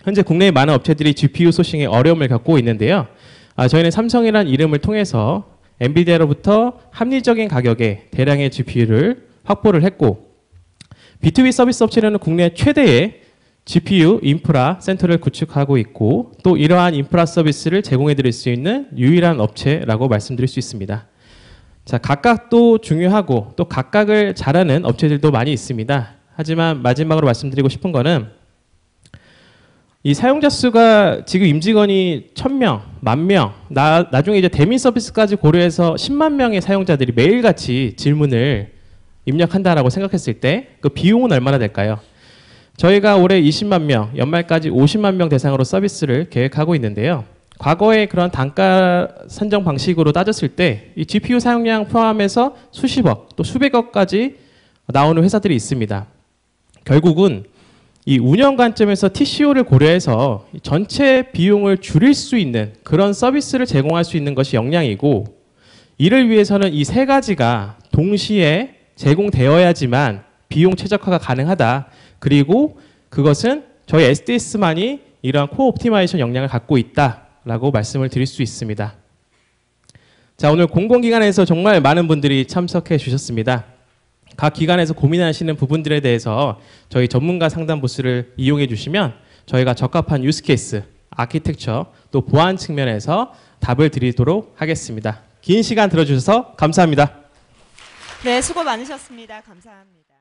현재 국내의 많은 업체들이 GPU 소싱에 어려움을 겪고 있는데요. 저희는 삼성이라는 이름을 통해서 엔비디아로부터 합리적인 가격에 대량의 GPU를 확보를 했고 B2B 서비스 업체로는 국내 최대의 GPU 인프라 센터를 구축하고 있고 또 이러한 인프라 서비스를 제공해 드릴 수 있는 유일한 업체라고 말씀드릴 수 있습니다. 자, 각각도 중요하고 또 각각을 잘하는 업체들도 많이 있습니다. 하지만 마지막으로 말씀드리고 싶은 거는 이 사용자 수가 지금 임직원이 1000명, 10,000명, 나중에 이제 대민 서비스까지 고려해서 10만 명의 사용자들이 매일같이 질문을 입력한다라고 생각했을 때 그 비용은 얼마나 될까요? 저희가 올해 20만 명, 연말까지 50만 명 대상으로 서비스를 계획하고 있는데요. 과거의 그런 단가 산정 방식으로 따졌을 때 이 GPU 사용량 포함해서 수십억 또 수백억까지 나오는 회사들이 있습니다. 결국은 이 운영 관점에서 TCO를 고려해서 전체 비용을 줄일 수 있는 그런 서비스를 제공할 수 있는 것이 역량이고 이를 위해서는 이 세 가지가 동시에 제공되어야지만 비용 최적화가 가능하다. 그리고 그것은 저희 SDS만이 이러한 코어 옵티마이제이션 역량을 갖고 있다라고 말씀을 드릴 수 있습니다. 자, 오늘 공공기관에서 정말 많은 분들이 참석해 주셨습니다. 각 기관에서 고민하시는 부분들에 대해서 저희 전문가 상담 부스를 이용해 주시면 저희가 적합한 유스케이스, 아키텍처, 또 보안 측면에서 답을 드리도록 하겠습니다. 긴 시간 들어주셔서 감사합니다. 네, 수고 많으셨습니다. 감사합니다.